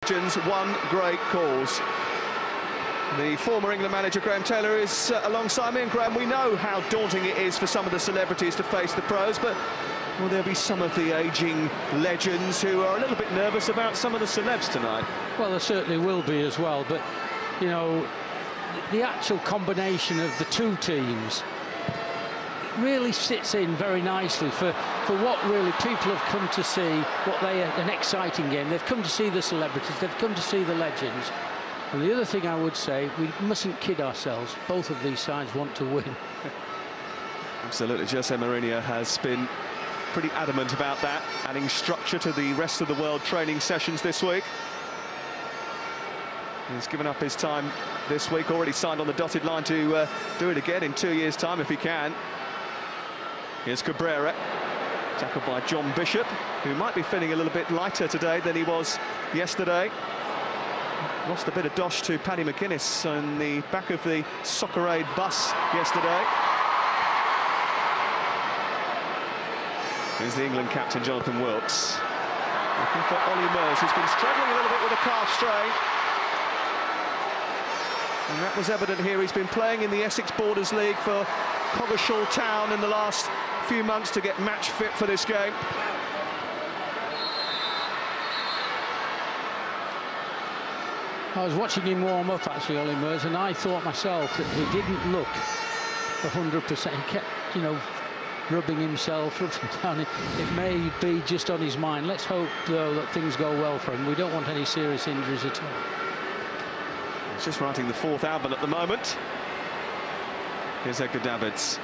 One great cause. The former England manager Graham Taylor is alongside me, and Graham, we know how daunting it is for some of the celebrities to face the pros, but will there be some of the ageing legends who are a little bit nervous about some of the celebs tonight? Well, there certainly will be as well, but you know, the actual combination of the two teams really sits in very nicely for what really people have come to see, an exciting game. They've come to see the celebrities, they've come to see the legends. And the other thing I would say, we mustn't kid ourselves, both of these sides want to win. Absolutely, Jose Mourinho has been pretty adamant about that, adding structure to the rest of the world training sessions this week. He's given up his time this week, already signed on the dotted line to do it again in 2 years' time if he can. Here's Cabrera, tackled by John Bishop, who might be feeling a little bit lighter today than he was yesterday. Lost a bit of dosh to Paddy McGuinness on the back of the Soccer Aid bus yesterday. Here's the England captain, Jonathan Wilkes. Looking for Ollie Mers, who's been struggling a little bit with a calf strain. And that was evident here. He's been playing in the Essex Borders League for Coggeshall Town in the last few months to get match fit for this game. I was watching him warm up, actually, Ollie Mers, and I thought myself that he didn't look 100%. He kept, you know, rubbing himself, rubbing down. It may be just on his mind. Let's hope, though, that things go well for him. We don't want any serious injuries at all. He's just writing the 4th album at the moment. Here's Edgar Davids.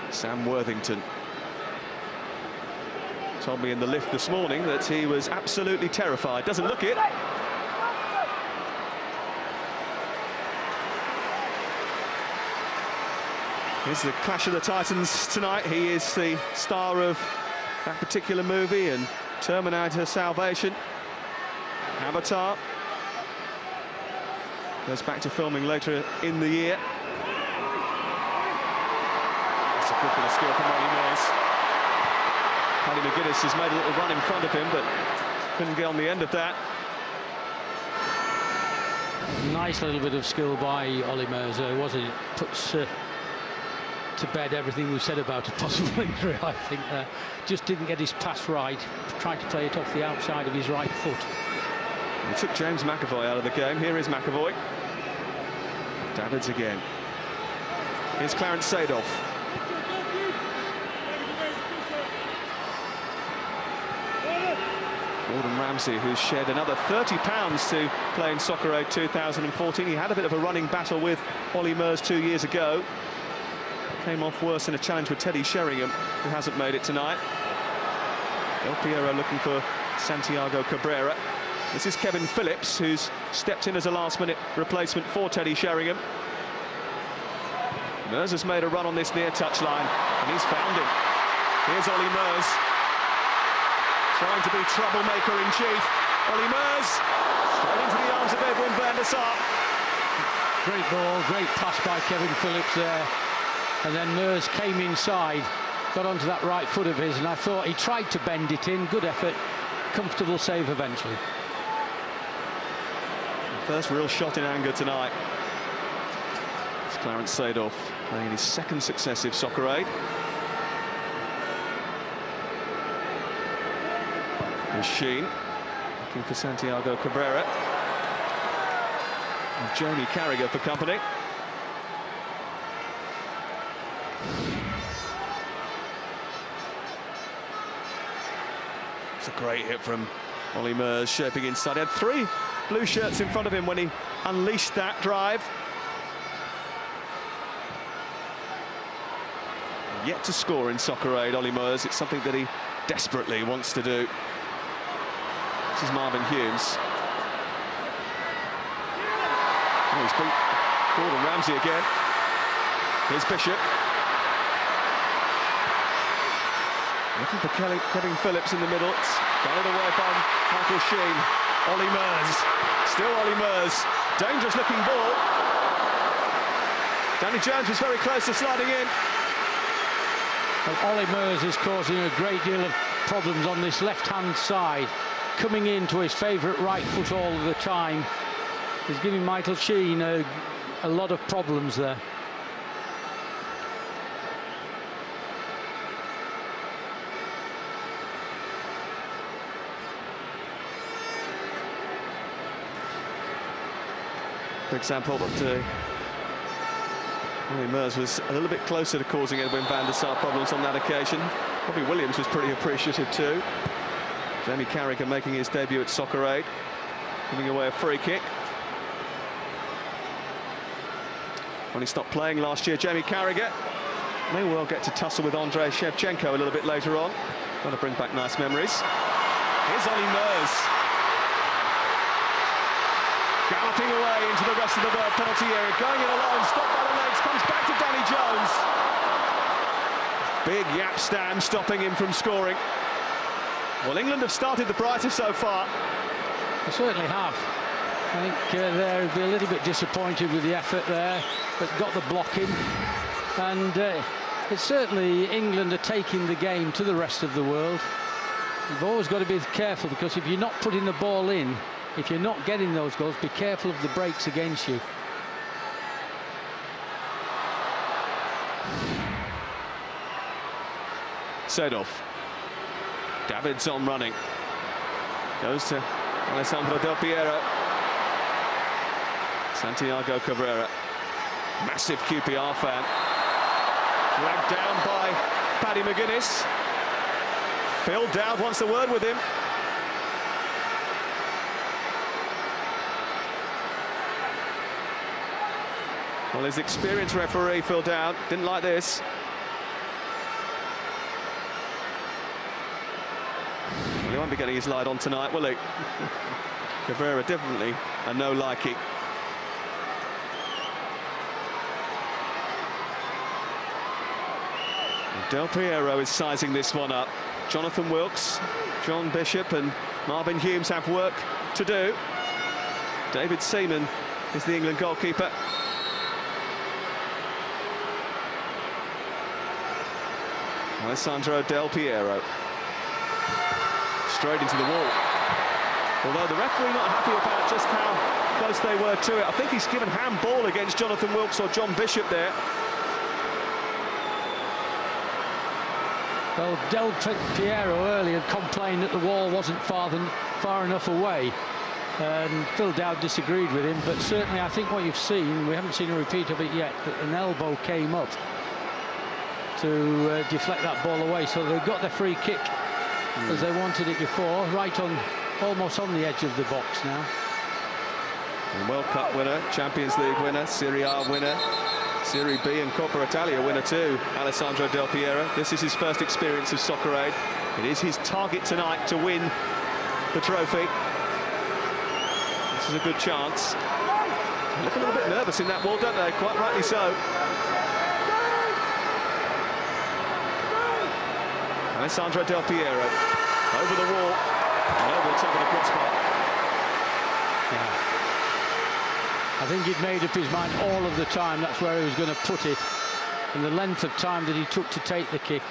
Sam Worthington told me in the lift this morning that he was absolutely terrified. Doesn't look it. Here's the Clash of the Titans tonight. He is the star of that particular movie and Terminator Salvation. Avatar. Goes back to filming later in the year. That's a good bit of skill from Ollie Mers. Paddy McGuinness has made a little run in front of him, but couldn't get on the end of that. Nice little bit of skill by Ollie Mers, wasn't it? Puts to bed everything we've said about a possible injury, I think. Just didn't get his pass right. Tried to play it off the outside of his right foot. He took James McAvoy out of the game. Here is McAvoy. Davids again. Here's Clarence Seedorf. Gordon Ramsay, who's shed another £30 to play in Soccer Aid 2014. He had a bit of a running battle with Ollie Mers 2 years ago. Came off worse in a challenge with Teddy Sheringham, who hasn't made it tonight. El Piero looking for Santiago Cabrera. This is Kevin Phillips, who's stepped in as a last-minute replacement for Teddy Sheringham. Mers has made a run on this near touchline, and he's found him. Here's Ollie Mers, trying to be troublemaker-in-chief. Ollie Mers, straight into the arms of Edwin van der Sar. Great ball, great pass by Kevin Phillips there. And then Mers came inside, got onto that right foot of his, and I thought he tried to bend it in. Good effort, comfortable save eventually. First real shot in anger tonight. It's Clarence Seedorf playing his 2nd successive Soccer Aid. Here's Sheen looking for Santiago Cabrera. And Jamie Carragher for company. It's a great hit from Ollie Mers, shaping inside. He had 3 blue shirts in front of him when he unleashed that drive. Yet to score in Soccer Aid, Ollie Mers. It's something that he desperately wants to do. This is Marvin Humes. Oh, he's beat Gordon Ramsay again. Here's Bishop. Looking for Kevin Phillips in the middle. It's guided away by Michael Sheen. Ollie Mers. Still Ollie Mers. Dangerous looking ball. Danny Jones was very close to sliding in. Well, Ollie Mers is causing a great deal of problems on this left-hand side. coming into his favourite right foot all of the time. He's giving Michael Sheen a lot of problems there. For example, but Mers was a little bit closer to causing Edwin van der Sar problems on that occasion. Bobby Williams was pretty appreciative too. Jamie Carragher making his debut at Soccer Aid, giving away a free kick. When he stopped playing last year, Jamie Carragher may well get to tussle with Andrei Shevchenko a little bit later on. Going to bring back nice memories. Here's Ollie Mers. Galloping away into the rest of the penalty area, going in alone, stopped by the legs, comes back to Danny Jones. Big Yap Stam stopping him from scoring. Well, England have started the brighter so far. They certainly have. I think they'll be a little bit disappointed with the effort there, but got the blocking. And it's certainly England are taking the game to the rest of the world. You've always got to be careful, because if you're not putting the ball in, if you're not getting those goals, be careful of the breaks against you. Seedorf. Davidson running. Goes to Alessandro Del Piero. Santiago Cabrera. Massive QPR fan. Dragged down by Paddy McGuinness. Phil Dowd wants a word with him. Well, his experienced referee, Phil Dowd, didn't like this. Well, he won't be getting his light on tonight, will he? Cabrera definitely a no-liking. Del Piero is sizing this one up. Jonathan Wilkes, John Bishop and Marvin Humes have work to do. David Seaman is the England goalkeeper. Alessandro Del Piero. Straight into the wall. Although the referee not happy about just how close they were to it. I think he's given handball against Jonathan Wilkes or John Bishop there. Well, Del Piero earlier complained that the wall wasn't far enough away. And Phil Dowd disagreed with him, but certainly I think what you've seen, we haven't seen a repeat of it yet, but an elbow came up to deflect that ball away, so they got their free kick as they wanted it before, right on, almost on the edge of the box now. And World Cup winner, Champions League winner, Serie A winner, Serie B and Coppa Italia winner too, Alessandro Del Piero. This is his first experience of Soccer Aid. It is his target tonight to win the trophy. This is a good chance. They look a little bit nervous in that wall, don't they? Quite rightly so. Alessandro Del Piero over the wall and over the top of the crossbar. Yeah. I think he'd made up his mind all of the time that's where he was going to put it, and the length of time that he took to take the kick,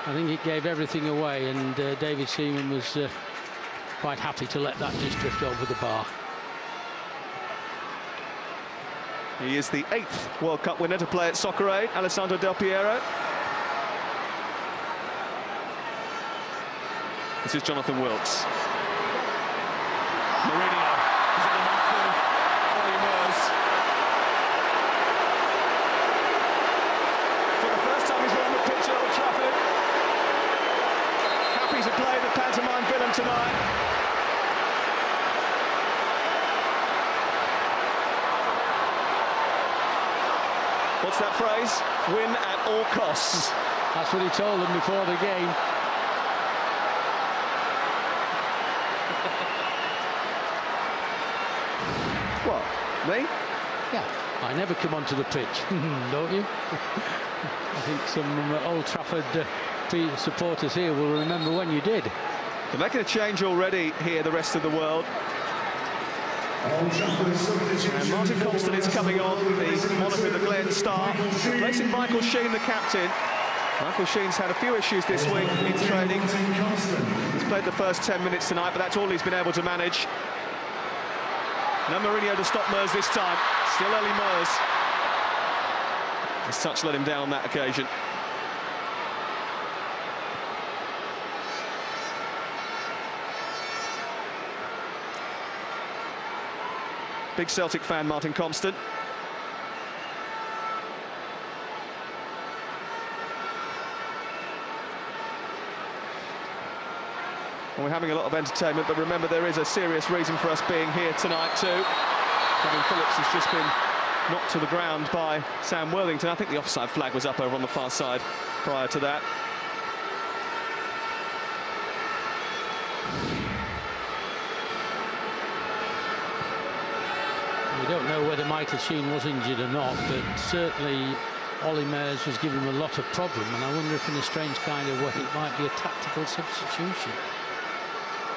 I think it gave everything away, and David Seaman was quite happy to let that just drift over the bar. He is the 8th World Cup winner to play at Soccer Aid, Alessandro Del Piero. This is Jonathan Wilkes. Mourinho is at the mouth of Ollie Mers. For the first time he's been on the pitch at Old Trafford. Happy to play the pantomime villain tonight. What's that phrase? Win at all costs. That's what he told them before the game. What, me? Yeah, I never come onto the pitch, don't you? I think some Old Trafford supporters here will remember when you did. They're making a change already here, the rest of the world. And Martin Compston is coming on, the moniker of the Glen Star, replacing Michael Sheen, the captain. Michael Sheen's had a few issues this week in training. He's played the first 10 minutes tonight, but that's all he's been able to manage. No Mourinho to stop Mers this time. Still early Mers. His touch let him down on that occasion. Big Celtic fan, Martin Compston. And we're having a lot of entertainment, but remember there is a serious reason for us being here tonight too. Kevin Phillips has just been knocked to the ground by Sam Worthington. I think the offside flag was up over on the far side prior to that. We don't know whether Michael Sheen was injured or not, but certainly Ollie Mers was giving him a lot of problem, and I wonder if in a strange kind of way it might be a tactical substitution.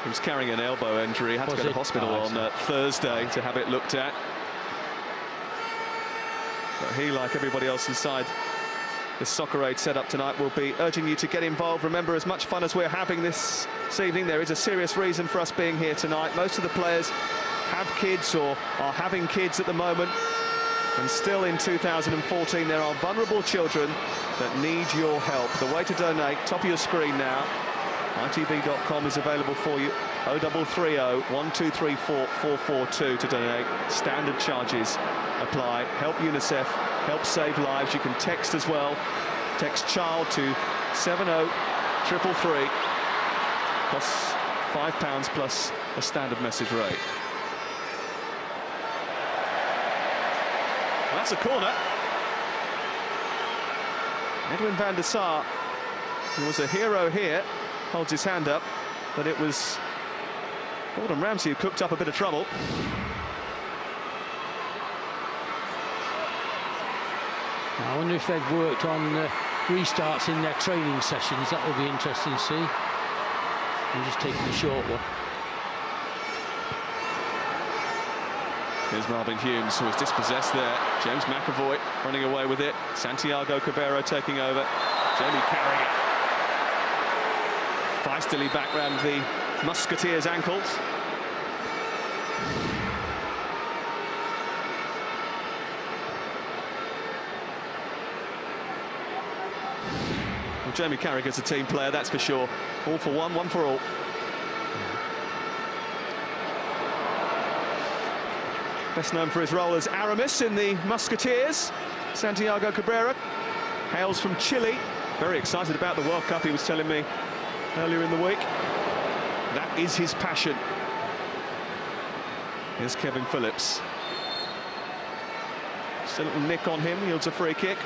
He was carrying an elbow injury, had to go to hospital on Thursday to have it looked at. But he, like everybody else inside this Soccer Aid setup tonight, will be urging you to get involved. Remember, as much fun as we're having this evening, there is a serious reason for us being here tonight. Most of the players have kids or are having kids at the moment. And still in 2014, there are vulnerable children that need your help. The way to donate, top of your screen now. ITV.com is available for you. 0330 1234 442 to donate. Standard charges apply. Help UNICEF, help save lives. You can text as well. Text child to 70333 plus £5 plus a standard message rate. Well, that's a corner. Edwin van der Sar, who was a hero here, holds his hand up, but it was Gordon Ramsay who cooked up a bit of trouble. I wonder if they've worked on restarts in their training sessions. That will be interesting to see. I'm just taking a short one. Here's Marvin Humes, who was dispossessed there. James McAvoy running away with it. Santiago Cabero taking over. Jamie Carragher feistily back round the Musketeers' ankles. Well, Jamie Carragher's a team player, that's for sure. All for one, one for all. Best known for his role as Aramis in the Musketeers. Santiago Cabrera hails from Chile. Very excited about the World Cup, he was telling me earlier in the week. That is his passion. Here's Kevin Phillips. Still a little nick on him, yields a free kick.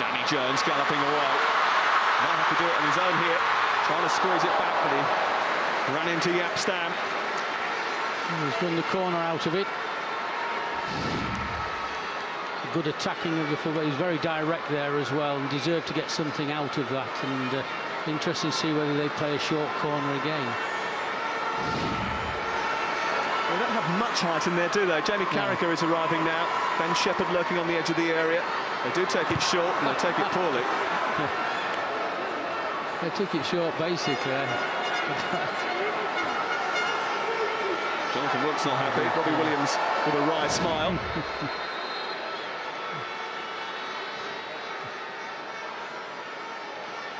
Danny Jones galloping away. Might have to do it on his own here. Trying to squeeze it back, but he ran into Jaap Stam. He's won the corner out of it. Good attacking of the fullback. He's very direct there as well and deserved to get something out of that. And interesting to see whether they play a short corner again. They don't have much height in there, do they? Jamie Carragher is arriving now. Ben Shepherd lurking on the edge of the area. They do take it short and they take it poorly. They took it short, basically. Jonathan Wilkes not happy. Robbie Williams with a wry smile.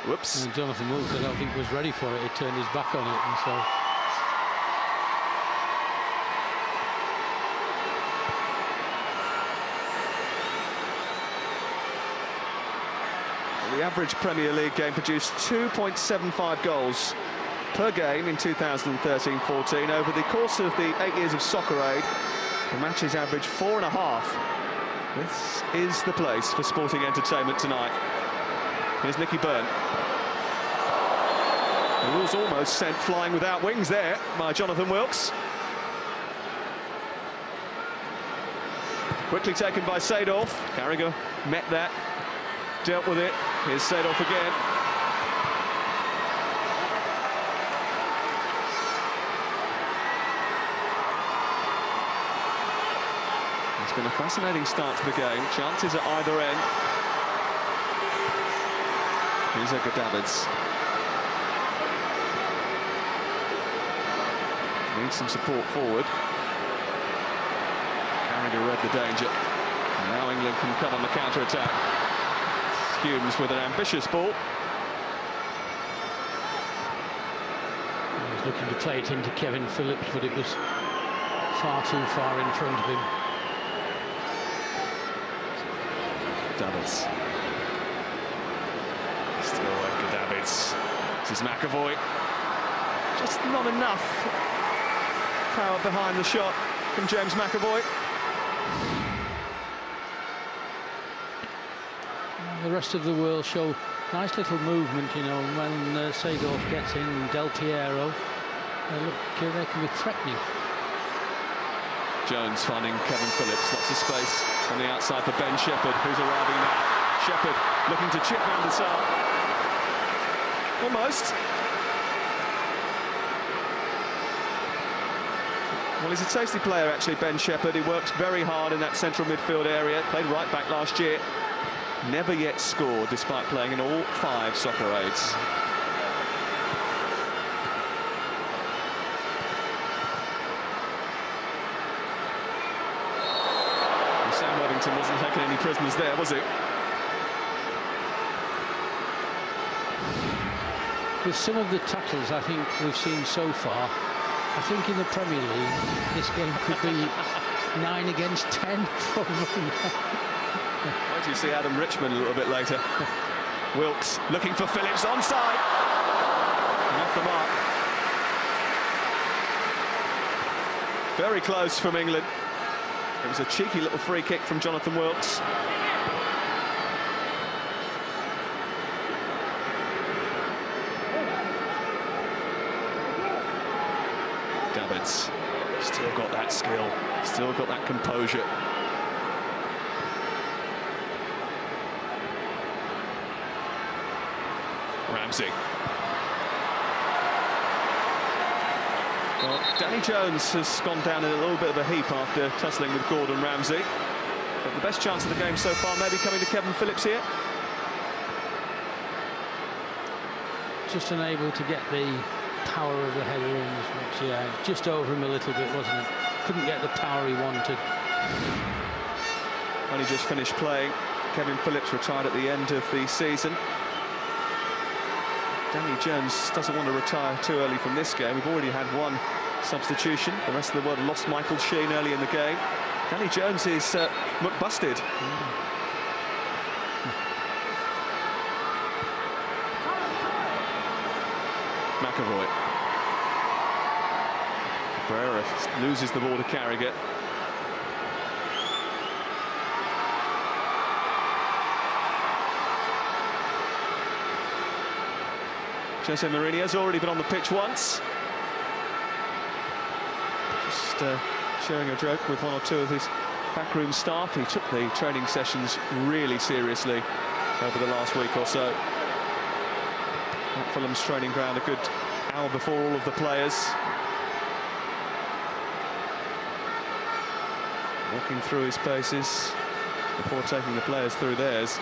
Whoops. And Jonathan Wilkes, I don't think, was ready for it. He turned his back on it, and so... The average Premier League game produced 2.75 goals per game in 2013-14. Over the course of the 8 years of Soccer Aid, the matches average 4.5. This is the place for sporting entertainment tonight. Here's Nicky Byrne. He was almost sent flying without wings there by Jonathan Wilkes. Quickly taken by Seedorf. Carragher met that. Dealt with it. Here's Seedorf again. It's been a fascinating start to the game. Chances at either end. Here's Edgar Davids. Needs some support forward. Carragher read the danger. And now England can come on the counter-attack. Humes with an ambitious ball. He was looking to play it into Kevin Phillips, but it was far too far in front of him. Davids. Still Edgar Davids. This is McAvoy. Just not enough power behind the shot from James McAvoy. The rest of the world show nice little movement, you know, when Seedorf gets in, Del Piero, they can be threatening. Jones finding Kevin Phillips, lots of space on the outside for Ben Shepherd, who's arriving now. Shepherd looking to chip Van der Sar. Almost. Well, he's a tasty player, actually, Ben Shepherd. He works very hard in that central midfield area. Played right back last year. Never yet scored, despite playing in all 5 soccer aids. And Sam Worthington wasn't taking any prisoners there, was he? With some of the tackles I think we've seen so far, I think in the Premier League this game could be 9 against 10 probably. Wait till you see Adam Richmond a little bit later. Wilkes looking for Phillips, onside. And off the mark. Very close from England. It was a cheeky little free kick from Jonathan Wilkes. Davids still got that skill, still got that composure. Ramsey. Well, Danny Jones has gone down in a little bit of a heap after tussling with Gordon Ramsay. But the best chance of the game so far maybe coming to Kevin Phillips here. Just unable to get the power of the header in as much. Yeah, just over him a little bit, wasn't it? Couldn't get the power he wanted. Only just finished playing. Kevin Phillips retired at the end of the season. Danny Jones doesn't want to retire too early from this game. We've already had one substitution. The rest of the world lost Michael Sheen early in the game. Danny Jones is McBusted. McAvoy. Cabrera loses the ball to Carragher. Jose Mourinho's already been on the pitch once. Just sharing a joke with 1 or 2 of his backroom staff. He took the training sessions really seriously over the last week or so. At Fulham's training ground a good hour before all of the players. Walking through his paces before taking the players through theirs.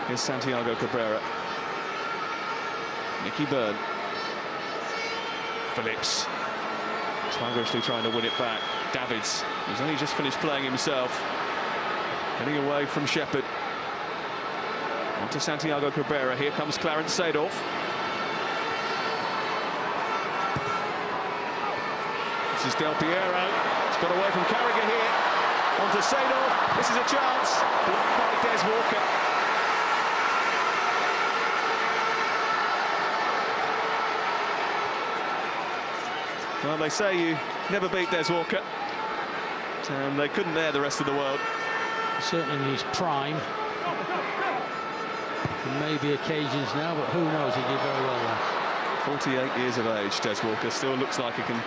Here's Santiago Cabrera. Nicky Byrne. Phillips. Tigerishly trying to win it back. Davids, who's only just finished playing himself. Getting away from Shepherd. On to Santiago Cabrera. Here comes Clarence Seedorf. This is Del Piero. He's got away from Carragher here. On to Seedorf. This is a chance. Blocked by Des Walker. Well, they say you never beat Des Walker. And they couldn't there, the rest of the world. Certainly in his prime. Maybe occasions now, but who knows, he did very well there. 48 years of age, Des Walker. Still looks like he can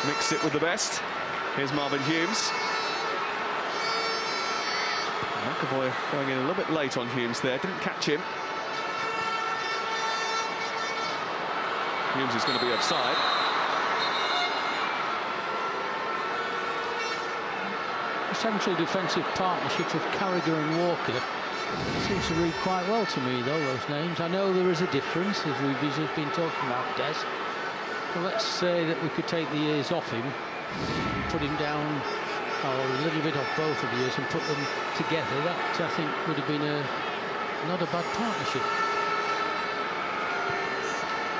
mix it with the best. Here's Marvin Humes. McAvoy going in a little bit late on Humes there. Didn't catch him. Humes is going to be offside. central defensive partnership of Carragher and Walker seems to read quite well to me, though, those names. I know there is a difference, as we've just been talking about, Des. But let's say that we could take the ears off him, put him down, or a little bit off both of the ears, and put them together. That, I think, would have been not a bad partnership.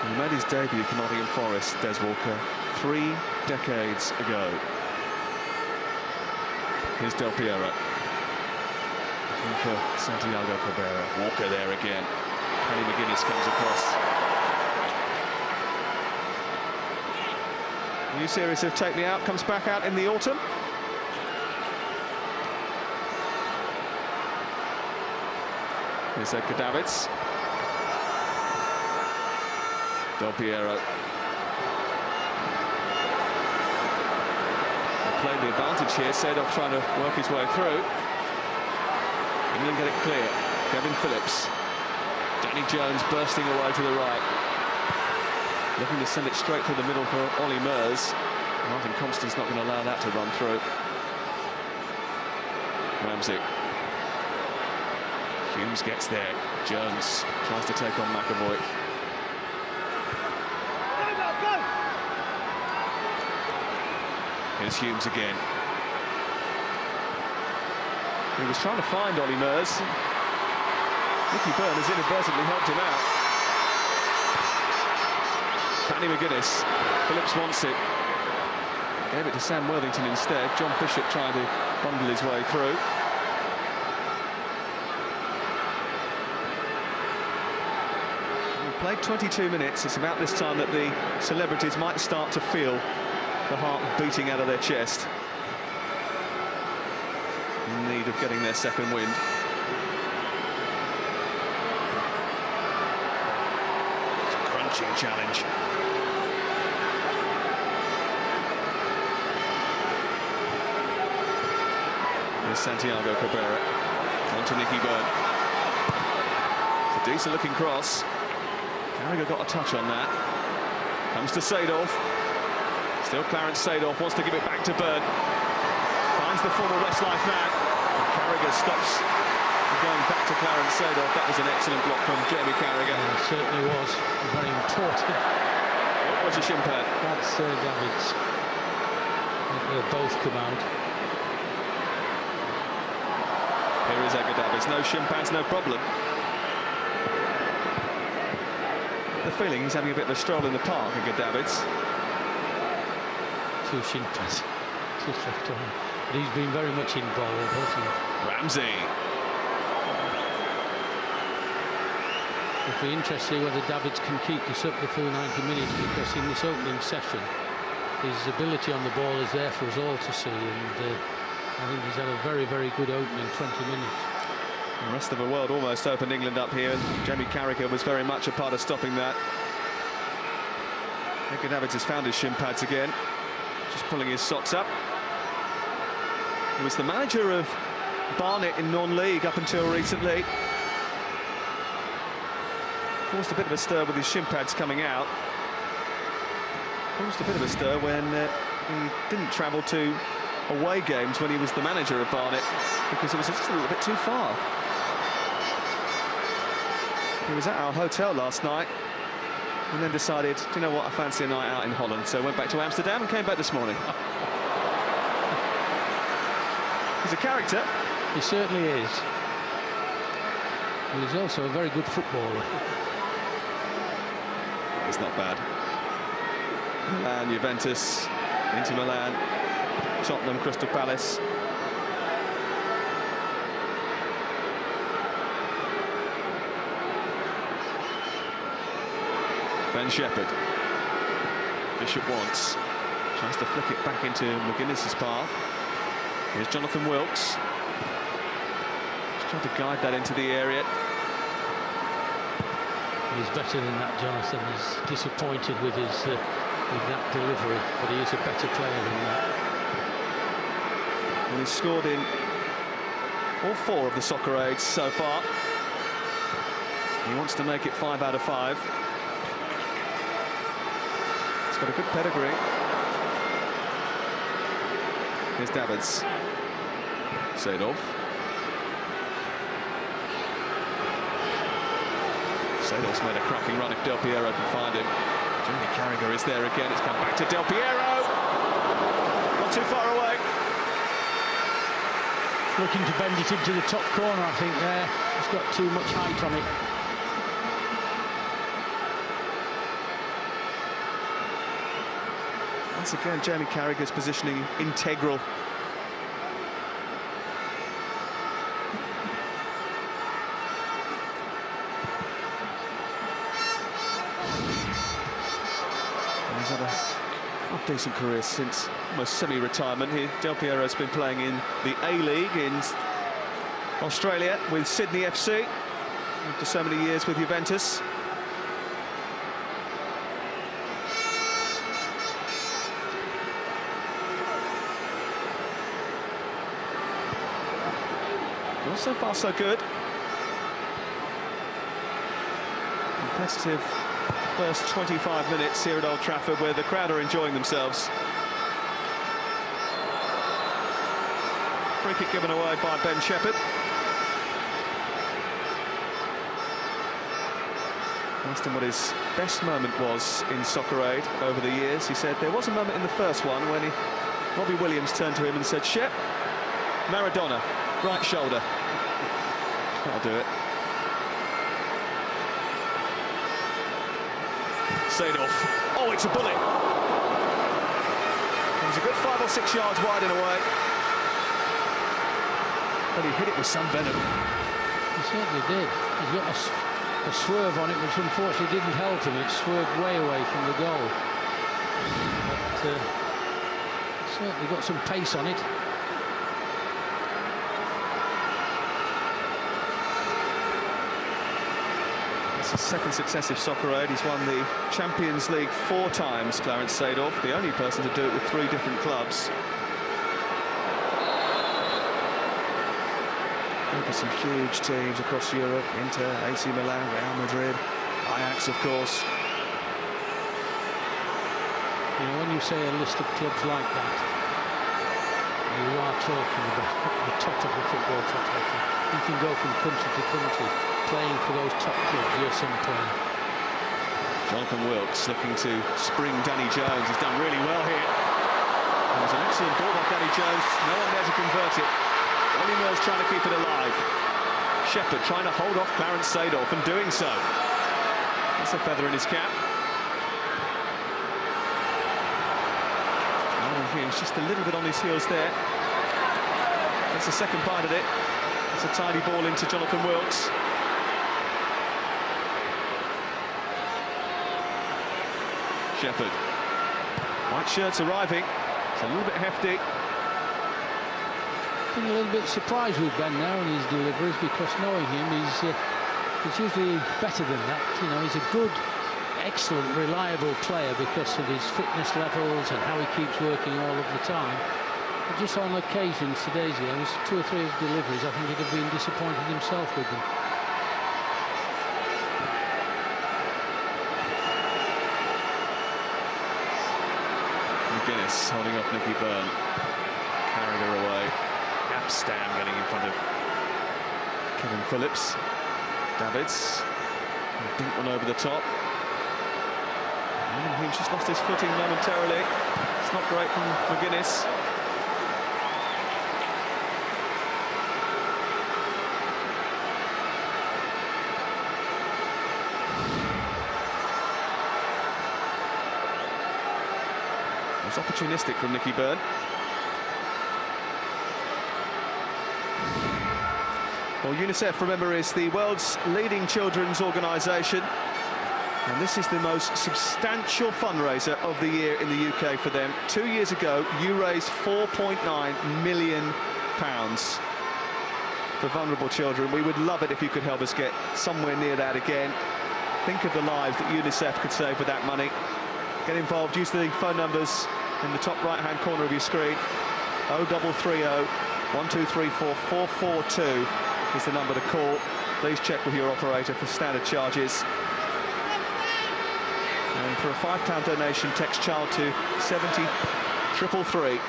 He made his debut for Nottingham Forest, Des Walker, 3 decades ago. Here's Del Piero. And for Santiago Cabrera. Walker there again. Kenny McGuinness comes across. New series of Take Me Out comes back out in the autumn. Here's Edgar Davids. Del Piero. Playing the advantage here. Seedorf trying to work his way through. England get it clear. Kevin Phillips. Danny Jones bursting away to the right. Looking to send it straight through the middle for Ollie Mers. Martin Compston's not going to allow that to run through. Ramsey. Humes gets there. Jones tries to take on McAvoy. Here's Humes again. He was trying to find Ollie Mers. Nicky Byrne has inadvertently helped him out. Danny McGuinness. Phillips wants it. Gave it to Sam Worthington instead. John Bishop trying to bundle his way through. We've played 22 minutes. It's about this time that the celebrities might start to feel the heart beating out of their chest. In need of getting their second wind. It's a crunching challenge. Here's Santiago Cabrera. On to Nicky Byrne. It's a decent looking cross. Carragher got a touch on that. Comes to Seedorf. Still Clarence Seedorf wants to give it back to Byrne. Finds the former Westlife man. And Carragher stops going back to Clarence Seedorf. That was an excellent block from Jamie Carragher. Yeah, it certainly was. Very important. What was your shin pad? That's Davids. They'll both come out. Here is Edgar Davids. No shin pads, no problem. The feeling he's having a bit of a stroll in the park, Edgar Davids. 2 shin pads. Just left on. But he's been very much involved, hasn't he? Ramsey. It'll be interesting whether Davids can keep this up the full 90 minutes, because in this opening session his ability on the ball is there for us all to see, and I think he's had a very, very good opening 20 minutes. The rest of the world almost opened England up here, and Jamie Carragher was very much a part of stopping that. Edgar Davids has found his shin pads again, just pulling his socks up. He was the manager of Barnet in non-league up until recently. Caused a bit of a stir with his shin pads coming out. Caused a bit of a stir when he didn't travel to away games when he was the manager of Barnet, because it was just a little bit too far. He was at our hotel last night and then decided, do you know what, I fancy a night out in Holland, so went back to Amsterdam and came back this morning. He's a character. He certainly is. He's also a very good footballer. It's not bad. Milan, Juventus, Inter Milan, Tottenham, Crystal Palace. Ben Shepherd. Bishop wants. Tries to flick it back into McGuinness's path. Here's Jonathan Wilkes. Just trying to guide that into the area. He's better than that, Jonathan. He's disappointed with his with that delivery, but he is a better player than that. Well, he's scored in all 4 of the soccer aids so far. He wants to make it 5 out of 5. He's got a good pedigree. Here's Davids. Seedorf. Seedorf's made a cracking run if Del Piero can find him. Jamie Carragher is there again. It's come back to Del Piero. Not too far away. Looking to bend it into the top corner, I think, there. He's got too much height on it. Once again, Jamie Carragher's positioning integral. He's had a half-decent career since almost semi-retirement. Del Piero's been playing in the A-League in Australia with Sydney FC after so many years with Juventus. Well, so far so good. Competitive first 25 minutes here at Old Trafford, where the crowd are enjoying themselves. Free kick given away by Ben Shepherd. Asked him what his best moment was in Soccer Aid over the years. He said there was a moment in the first one when Robbie Williams turned to him and said, "Shep, Maradona, right shoulder." That'll do it. Seedorf. Oh, it's a bullet. It was a good 5 or 6 yards wide in a way. But he hit it with some venom. He certainly did. He's got a swerve on it, which unfortunately didn't help him. It swerved way away from the goal. But certainly got some pace on it. It's his second successive Soccer Aid. He's won the Champions League 4 times, Clarence Seedorf, the only person to do it with 3 different clubs. For some huge teams across Europe: Inter, AC Milan, Real Madrid, Ajax, of course. You know, when you say a list of clubs like that, you are talking about the top of the football top. You can go from country to country playing for those top clubs. You're some player. Jonathan Wilkes looking to spring Danny Jones. He's done really well here. It was an excellent ball by Danny Jones. No one there to convert it. Ollie Murs trying to keep it alive. Shepherd trying to hold off Clarence Seedorf and doing so. That's a feather in his cap. Humes just a little bit on his heels there. That's the second part of it. It's a tidy ball into Jonathan Wilkes. Shepherd. White shirts arriving. It's a little bit hefty. Been a little bit surprised with Ben now in his deliveries, because knowing him, he's usually better than that. You know, he's a good, excellent, reliable player because of his fitness levels and how he keeps working all of the time. But just on occasions, today's game, there's 2 or 3 of his deliveries, I think he'd have been disappointed himself with them. McGuinness holding off Nicky Byrne. Carragher away. Abstam getting in front of Kevin Phillips. Davids. Dink one over the top. And he's just lost his footing momentarily. It's not great from McGuinness. It was opportunistic from Nicky Byrne. Well, UNICEF, remember, is the world's leading children's organisation. And this is the most substantial fundraiser of the year in the UK for them. 2 years ago, you raised £4.9 million for vulnerable children. We would love it if you could help us get somewhere near that again. Think of the lives that UNICEF could save with that money. Get involved, use the phone numbers in the top right-hand corner of your screen. 0330 1234 442 is the number to call. Please check with your operator for standard charges. And for a £5 donation, text child to 70333.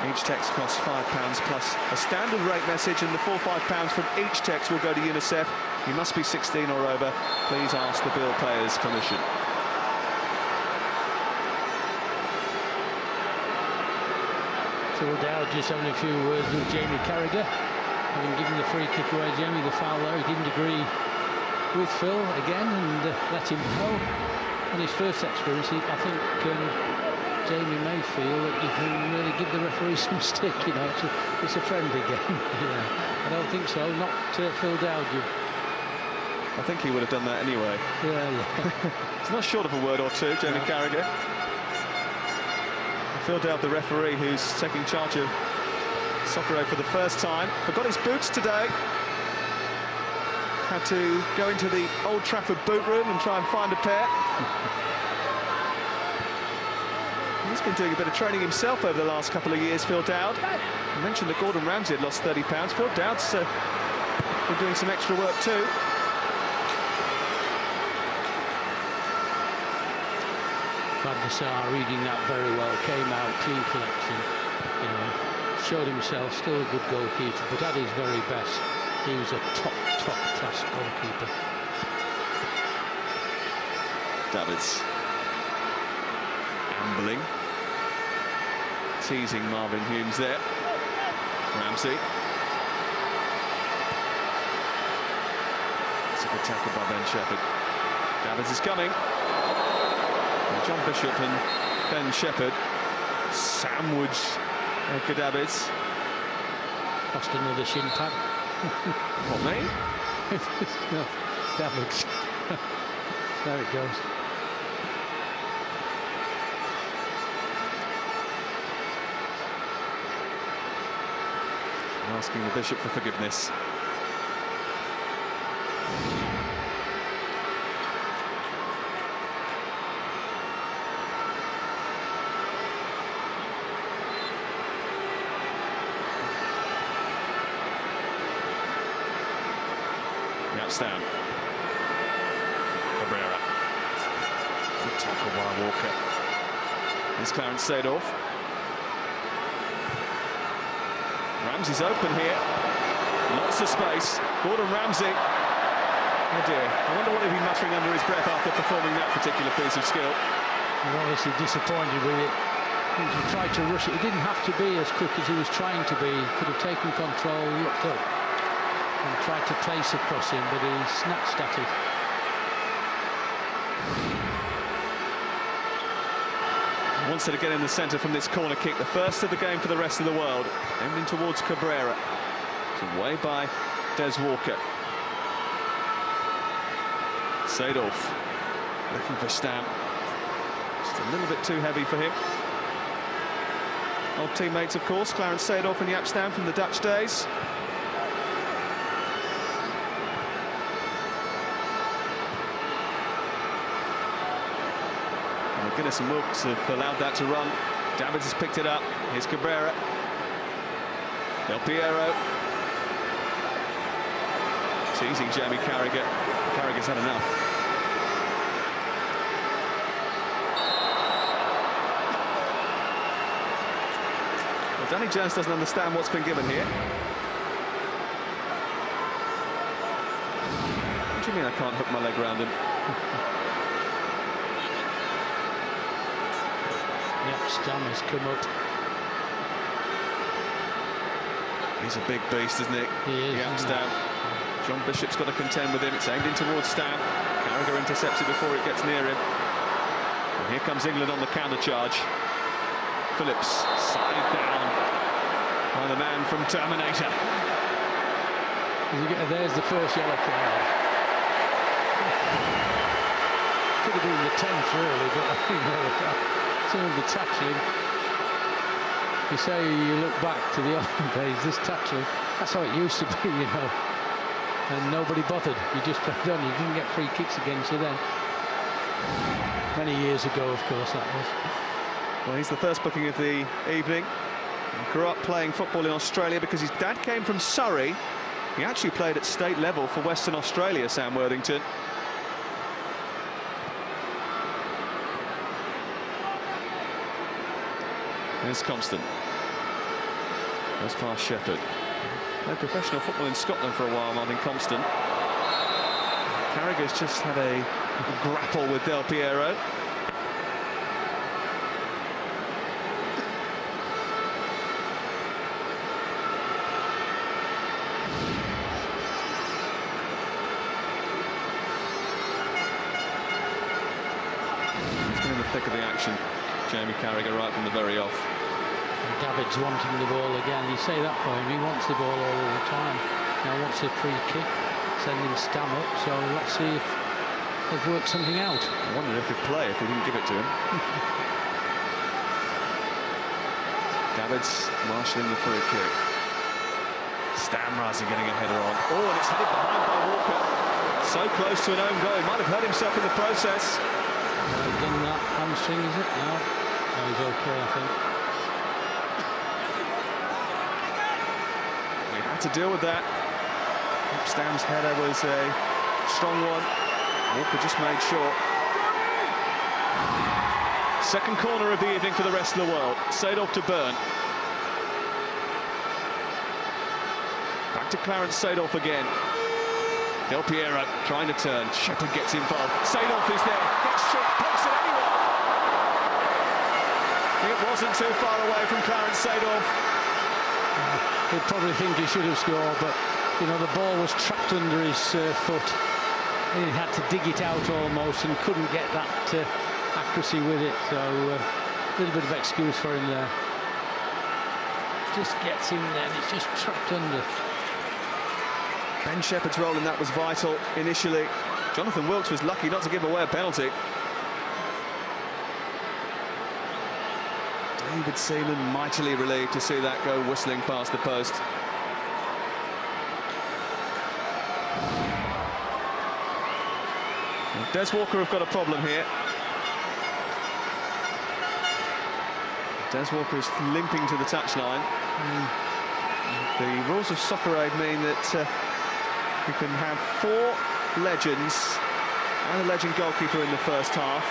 Each text costs £5 plus a standard rate message, and the full £5 from each text will go to UNICEF. You must be 16 or over. Please ask the bill payer's permission. Phil Dowd just having a few words with Jamie Carragher. Having given the free kick away, Jamie, the foul there, he didn't agree with Phil again and let him go. On his first experience, I think Jamie may feel that you can really give the referee some stick, you know. It's a friendly game. I don't think so, not Phil Dowd. I think he would have done that anyway. Yeah. It's not short of a word or two, Jamie Carragher. Phil Dowd, the referee, who's taking charge of Soccer for the first time. Forgot his boots today. Had to go into the Old Trafford boot room and try and find a pair. He's been doing a bit of training himself over the last couple of years, Phil Dowd. I mentioned that Gordon Ramsay had lost £30. Phil Dowd's been doing some extra work too. Van der Sar reading that very well, came out, clean collection, you know, showed himself, still a good goalkeeper, but at his very best, he was a top class goalkeeper. Davids ambling, teasing Marvin Humes there. Ramsey. It's a good tackle by Ben Shepherd. Davids is coming. And John Bishop and Ben Shepherd sandwich Edgar Davids. Lost another shin pad. What, me? No, Davids. There it goes. Asking the Bishop for forgiveness. Down. Cabrera. Good tackle by Walker. Here's Clarence Seedorf. Ramsey's open here. Lots of space. Gordon Ramsay. Oh dear. I wonder what he'd be muttering under his breath after performing that particular piece of skill. He's obviously disappointed with it. He tried to rush it. He didn't have to be as quick as he was trying to be. He could have taken control, looked up, and tried to place across him, but he snatched at it. Wants to get in the centre from this corner kick, the first of the game for the rest of the world. Aiming towards Cabrera. It's away by Des Walker. Seedorf looking for Stam. Just a little bit too heavy for him. Old teammates, of course, Clarence Seedorf and Jaap Stam from the Dutch days. Guinness and Wilkes have allowed that to run. Davids has picked it up. Here's Cabrera. Del Piero. Teasing Jamie Carragher. Carragher's had enough. Well, Danny Jones doesn't understand what's been given here. What do you mean I can't hook my leg round him? Stam has come up. He's a big beast, isn't he? He is. Jaap Stam. John Bishop's got to contend with him. It's aimed in towards Stam. Carragher intercepts it before it gets near him. And here comes England on the counter charge. Phillips side down by the man from Terminator. There's the first yellow card. Could have been the 10th really, but I think some of the tackling, you say you look back to the old days, this tackling, that's how it used to be, you know, and nobody bothered. You just played on. You didn't get free kicks against you then. Many years ago, of course, that was. Well, he's the first booking of the evening. He grew up playing football in Australia because his dad came from Surrey. He actually played at state level for Western Australia, Sam Worthington. Here's Compston. Goes past Shepherd. Played professional football in Scotland for a while, Martin Compston. Carragher's just had a grapple with Del Piero. He's been in the thick of the action, Jamie Carragher, right from the very off. David's wanting the ball again. You say that for him, he wants the ball all the time. Now wants a free kick, sending Stam up, so let's see if they've worked something out. I wonder if he'd play if he didn't give it to him. David's marshalling the free kick. Stam Razi getting a header on. Oh, and it's headed behind by Walker. So close to an own goal. He might have hurt himself in the process. Done that hamstring, is it? No, he's okay, I think. To deal with that. Stam's header was a strong one. Walker just made sure. Second corner of the evening for the rest of the world. Seedorf to Byrne. Back to Clarence Seedorf again. Del Piero trying to turn. Shepherd gets involved. Seedorf is there. Gets shot. Pokes it anywhere. It wasn't too far away from Clarence Seedorf. He'd probably think he should have scored, but you know the ball was trapped under his foot. He had to dig it out almost and couldn't get that accuracy with it. So a little bit of excuse for him there. Just gets in there and it's just trapped under. Ben Shepherd's role in that was vital initially. Jonathan Wilkes was lucky not to give away a penalty. David Seaman mightily relieved to see that go whistling past the post. Des Walker have got a problem here. Des Walker is limping to the touchline. The rules of Soccer Aid mean that you can have 4 legends and a legend goalkeeper in the first half.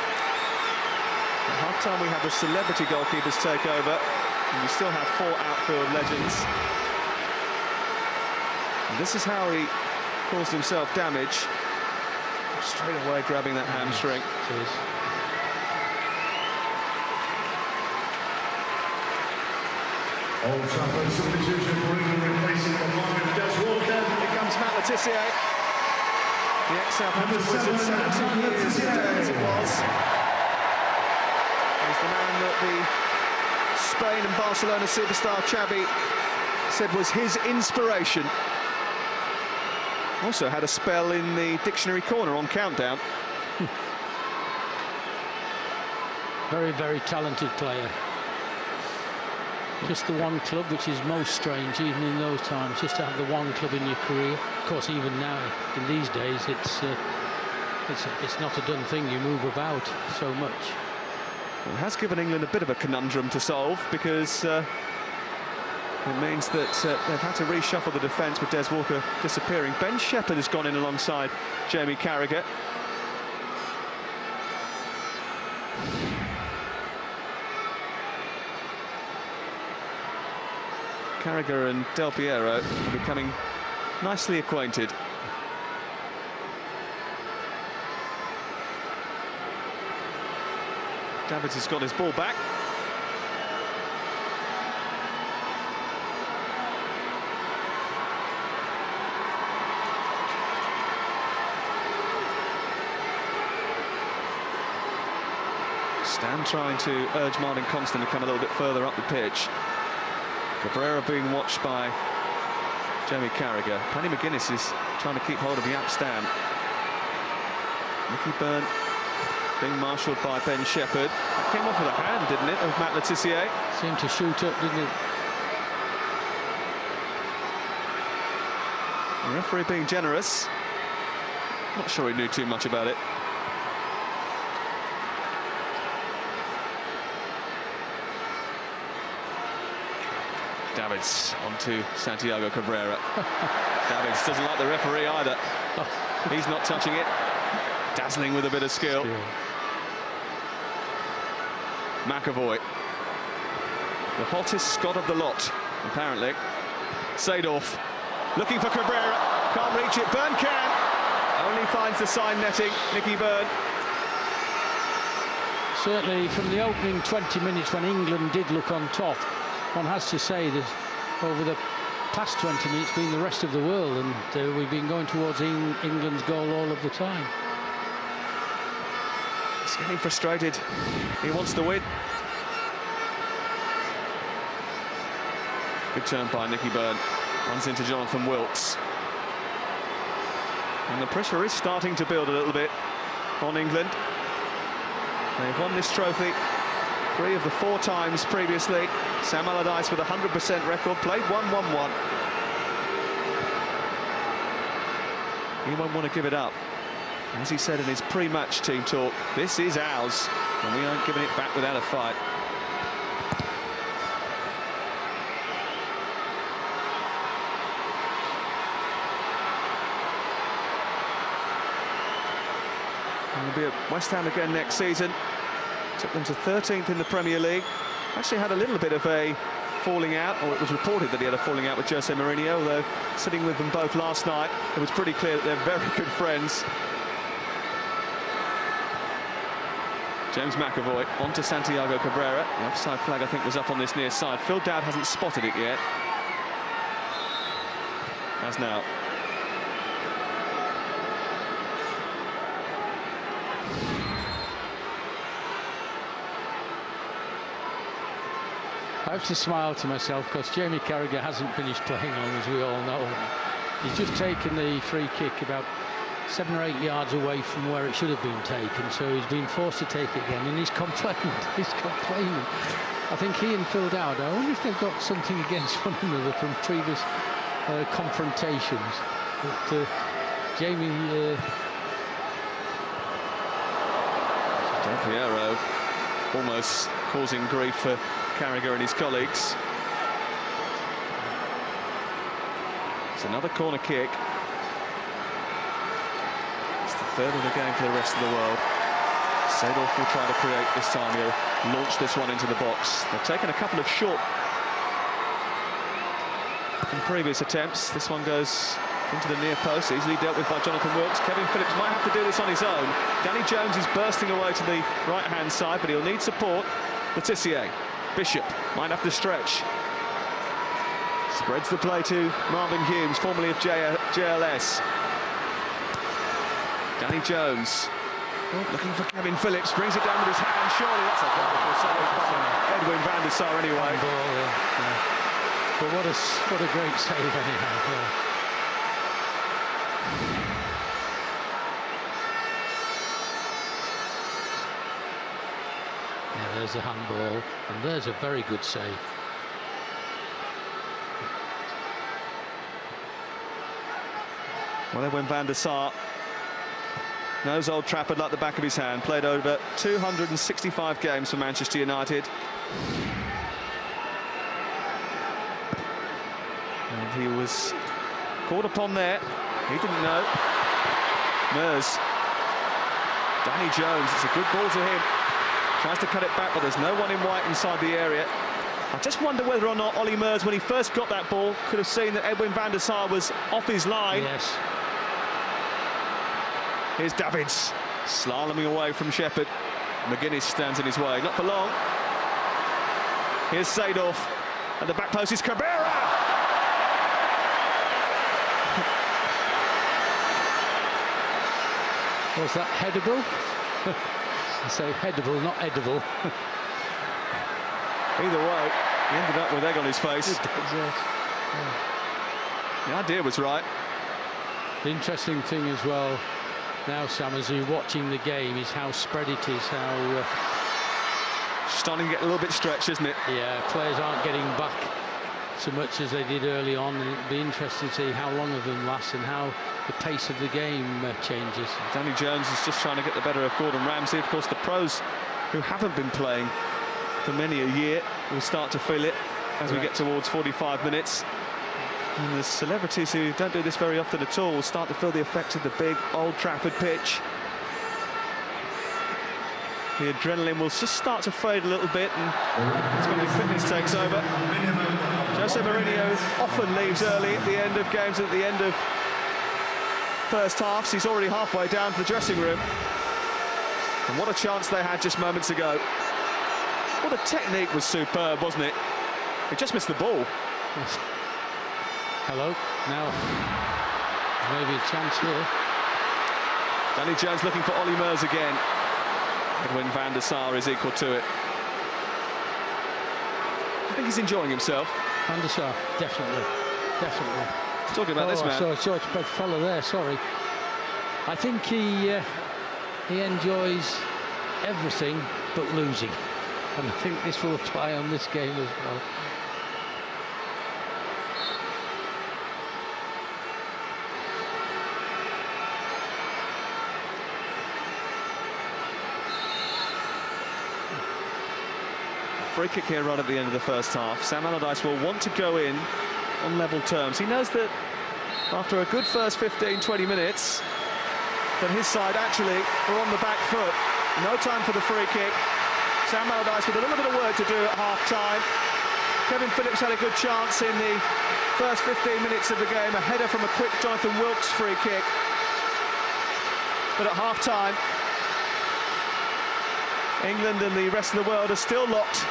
At half-time we have the celebrity goalkeepers take over, and you still have 4 outfield legends. And this is how he caused himself damage. Straight away grabbing that hamstring. Old Trafford substitution for England replacing the line of Des Walker. Here comes Matt Letizia. The ex-Southampton wizard, 17 years today as it was. He's the man that the Spain and Barcelona superstar Xavi said was his inspiration. Also had a spell in the dictionary corner on Countdown. Very, very talented player. Just the one club, which is most strange, even in those times, just to have the one club in your career. Of course, even now, in these days, it's not a done thing. You move about so much. It has given England a bit of a conundrum to solve, because it means that they've had to reshuffle the defence with Des Walker disappearing. Ben Shepherd has gone in alongside Jamie Carragher. Carragher and Del Piero are becoming nicely acquainted. Davids has got his ball back. Stam trying to urge Martin Compston to come a little bit further up the pitch. Cabrera being watched by Jamie Carragher. Paddy McGuinness is trying to keep hold of Jaap Stam. Nicky Byrne being marshalled by Ben Shepherd. That came off with a hand, didn't it, of Matt Letizia? Seemed to shoot up, didn't it? The referee being generous. Not sure he knew too much about it. Davids onto Santiago Cabrera. Davids doesn't like the referee either. He's not touching it. Dazzling with a bit of skill. McAvoy, the hottest Scot of the lot, apparently. Seedorf looking for Cabrera, can't reach it. Byrne can, only finds the side netting. Nicky Byrne. Certainly from the opening 20 minutes when England did look on top, one has to say that over the past 20 minutes been the rest of the world, and we've been going towards England's goal all of the time. He's getting frustrated. He wants to win. Good turn by Nicky Byrne. Runs into Jonathan Wilkes. And the pressure is starting to build a little bit on England. They've won this trophy 3 of the 4 times previously. Sam Allardyce with a 100% record, played 1-1-1. He won't want to give it up. As he said in his pre-match team talk, this is ours, and we aren't giving it back without a fight. And he'll be at West Ham again next season. Took them to 13th in the Premier League. Actually had a little bit of a falling out, or it was reported that he had a falling out with Jose Mourinho, although sitting with them both last night, it was pretty clear that they're very good friends. James McAvoy onto Santiago Cabrera. The offside flag, I think, was up on this near side. Phil Dowd hasn't spotted it yet. As now. I have to smile to myself because Jamie Carragher hasn't finished playing on, as we all know. He's just taken the free kick about 7 or 8 yards away from where it should have been taken, so he's been forced to take it again, and he's complaining. He's complaining. I think he and Phil Dowd, I wonder if they've got something against one another from previous confrontations. But Jamie... Del Piero almost causing grief for Carragher and his colleagues. It's another corner kick. It's the 3rd of the game for the rest of the world. Seedorf will try to create this time. He'll launch this one into the box. They've taken a couple of short in previous attempts. This one goes into the near post, easily dealt with by Jonathan Wilkes. Kevin Phillips might have to do this on his own. Danny Jones is bursting away to the right-hand side, but he'll need support. Letitia. Bishop might have to stretch. Spreads the play to Marvin Humes, formerly of JLS. Danny Jones looking for Kevin Phillips, brings it down with his hand. Surely that's a wonderful save by Edwin van der Sar anyway. Ball, yeah. But what a great save anyhow. Yeah. There's a handball, and there's a very good save. Well, Edwin van der Sar knows Old Trafford like the back of his hand. Played over 265 games for Manchester United. And he was called upon there. He didn't know. Mers. Danny Jones, it's a good ball to him. Tries to cut it back, but there's no one in white inside the area. I just wonder whether or not Ollie Mers, when he first got that ball, could have seen that Edwin van der Sar was off his line. Yes. Here's Davids, slaloming away from Shepherd. McGuinness stands in his way, not for long. Here's Seedorf, and the back post is Cabrera! Was that headable? I say headable, not edible. Either way, he ended up with egg on his face. The idea was right. The interesting thing as well now, Sam, as you're watching the game, is how spread it is, how... starting to get a little bit stretched, isn't it? Yeah, players aren't getting back so much as they did early on, and it'll be interesting to see how long of them last and how the pace of the game changes. Danny Jones is just trying to get the better of Gordon Ramsay. Of course, the pros who haven't been playing for many a year will start to feel it as we get towards 45 minutes. And the celebrities who don't do this very often at all will start to feel the effects of the big Old Trafford pitch. The adrenaline will just start to fade a little bit, and it's when the fitness takes over. Jose Mourinho often leaves early at the end of games, at the end of first halves. He's already halfway down to the dressing room. And what a chance they had just moments ago. Well, the technique was superb, wasn't it? He just missed the ball. Yes. Hello, now maybe a chance here. Danny Jones looking for Ollie Mers again. Edwin van der Sar is equal to it. I think he's enjoying himself. Van der Sar, definitely. Talking about this man. I saw it's a big fella there, sorry. I think he enjoys everything but losing. And I think this will apply on this game as well. Free kick here right at the end of the first half. Sam Allardyce will want to go in on level terms. He knows that after a good first 15-20 minutes that his side actually are on the back foot. No time for the free kick. Sam Allardyce with a little bit of work to do at half-time. Kevin Phillips had a good chance in the first 15 minutes of the game. A header from a quick Jonathan Wilkes free kick. But at half-time, England and the rest of the world are still locked